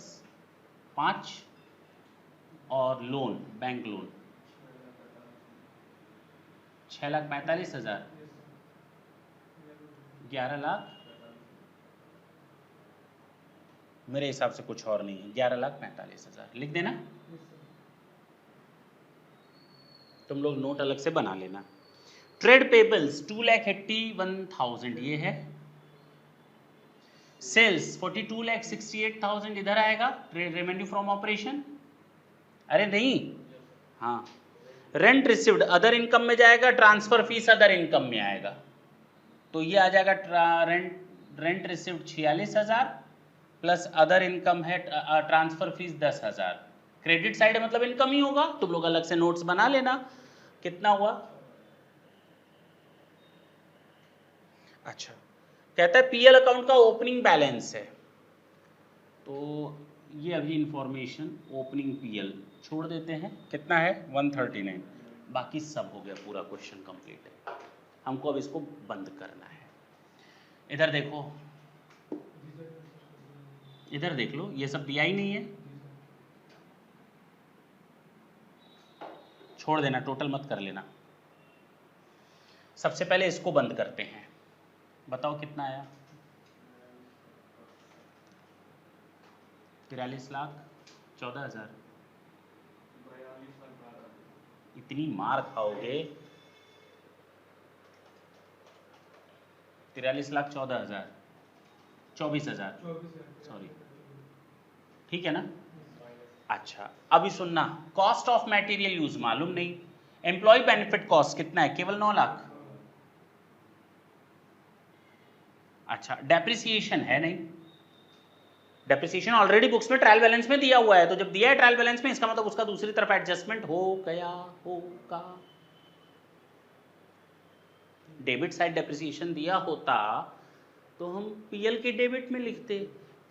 5 और लोन बैंक लोन 6,45,000, 11 लाख, मेरे हिसाब से कुछ और नहीं है, 11,45,000 लिख देना, तुम लोग नोट अलग से बना लेना। ट्रेड पेबल्स 2,81,000 ये है, सेल्स 42,68,000 इधर आएगा, ट्रेड रेवेन्यू फ्रॉम ऑपरेशन, अरे नहीं, हाँ, रेंट रिसीव्ड अदर इनकम में जाएगा, ट्रांसफर फीस अदर इनकम में आएगा, तो ये आ जाएगा rent received 46,000 plus other income है ट्रांसफर फीस 10,000, क्रेडिट साइड मतलब इनकम ही होगा, तुम लोग अलग से नोट्स बना लेना कितना हुआ। अच्छा, कहता है पीएल अकाउंट का ओपनिंग बैलेंस है, तो ये अभी इंफॉर्मेशन ओपनिंग पीएल छोड़ देते हैं, कितना है 139, बाकी सब हो गया, पूरा क्वेश्चन कंप्लीट है, हमको अब इसको बंद करना है। इधर देखो, इधर देख लो, ये सब दिया ही नहीं है, छोड़ देना, टोटल मत कर लेना। सबसे पहले इसको बंद करते हैं, बताओ कितना आया? 43,14,000। इतनी मार खाओगे? 43,14,000, 24,000, सॉरी, ठीक है ना? अच्छा, अभी सुनना, कॉस्ट ऑफ मटेरियल यूज मालूम नहीं, एम्प्लॉय बेनिफिट कॉस्ट कितना है? केवल 9 लाख। अच्छा, डेप्रिसिएशन है नहीं, डेप्रिसिएशन ऑलरेडी बुक्स में ट्रायल बैलेंस में दिया हुआ है, तो जब दिया है ट्रायल बैलेंस में, इसका मतलब उसका दूसरी तरफ एडजस्टमेंट हो गया होगा। डेबिट साइड डेप्रिसिएशन दिया होता तो हम पीएल के डेबिट में लिखते,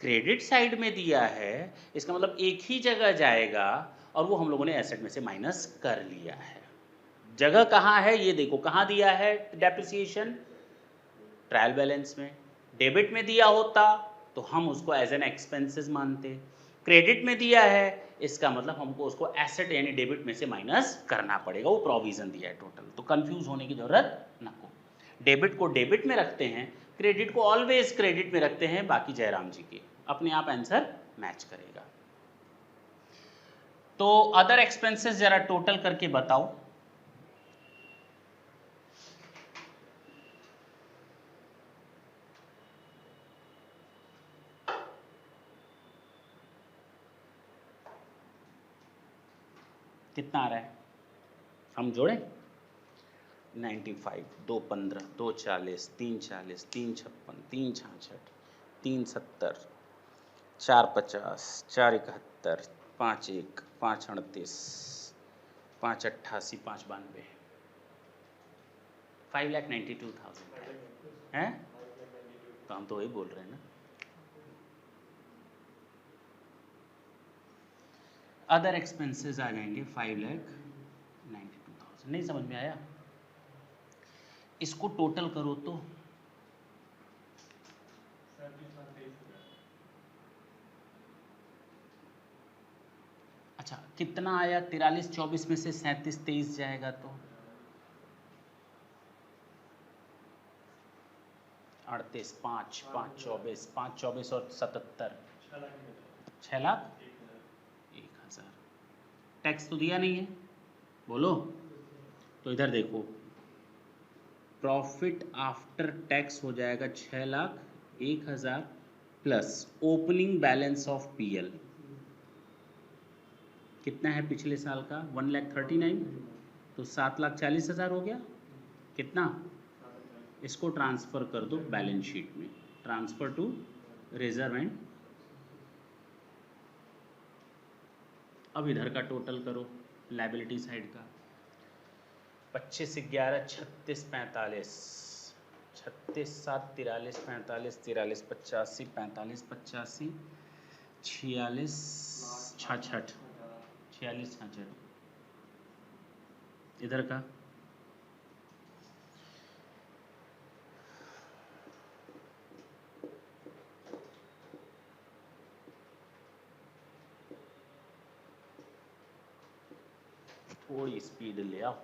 क्रेडिट साइड में दिया है, इसका मतलब एक ही जगह जाएगा और वो हम लोगों ने एसेट में से माइनस कर लिया है। जगह कहाँ है ये देखो, कहाँ दिया है डेप्रिसिएशन? ट्रायल बैलेंस में। डेबिट में दिया होता तो हम उसको एज एन एक्सपेंसेस मानते, क्रेडिट में दिया है, इसका मतलब हमको उसको एसेट यानी डेबिट में से माइनस करना पड़ेगा, वो प्रोविजन दिया है टोटल। तो कंफ्यूज होने की जरूरत ना हो, डेबिट को डेबिट में रखते हैं, क्रेडिट को ऑलवेज क्रेडिट में रखते हैं, बाकी जयराम जी के अपने आप आंसर मैच करेगा। तो अदर एक्सपेंसेस जरा टोटल करके बताओ। कितना आ रहा है? हम जोड़ें 95, 2 15, 2 40, 3 40, 3 56, 3 66, 3 70, 4 50, 4 71, 5 1, 5 38, 5 88, 5 92, 5,92,000 है? तो हम तो वही बोल रहे हैं ना। अदर एक्सपेंसेस आ जाएंगे 5,92,000। नहीं समझ में आया? इसको टोटल करो तो अच्छा कितना आया? 43 24 में से 37 23 जाएगा तो 38, 5 5 24, 5 24 और 77, 6 लाख 1,000। टैक्स तो दिया नहीं है, बोलो। तो इधर देखो, प्रॉफिट आफ्टर टैक्स हो जाएगा 6,01,000 plus opening balance of PL कितना है पिछले साल का? 1,39,000, तो 7,40,000 हो गया। कितना? इसको ट्रांसफर कर दो बैलेंस शीट में, ट्रांसफर टू रिजर्व एंड। अब इधर का टोटल करो, लायबिलिटी साइड का। 25 11 36 45, 36 7 43 45, 43 85 45 85, 46 66, 46 66। इधर का थोड़ी स्पीड ले आओ,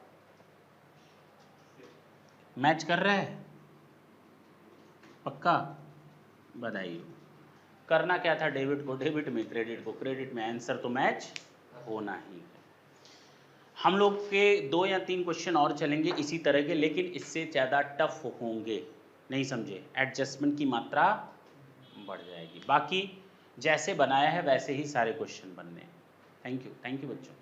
मैच कर रहा है पक्का? बधाई हो। करना क्या था? डेबिट को डेबिट में, क्रेडिट को क्रेडिट में, आंसर तो मैच होना ही है। हम लोग के 2 या 3 क्वेश्चन और चलेंगे इसी तरह के, लेकिन इससे ज़्यादा टफ होंगे, नहीं समझे? एडजस्टमेंट की मात्रा बढ़ जाएगी। बाकी जैसे बनाया है वैसे ही सारे क्वेश्चन बनने हैं। थैंक यू बच्चों।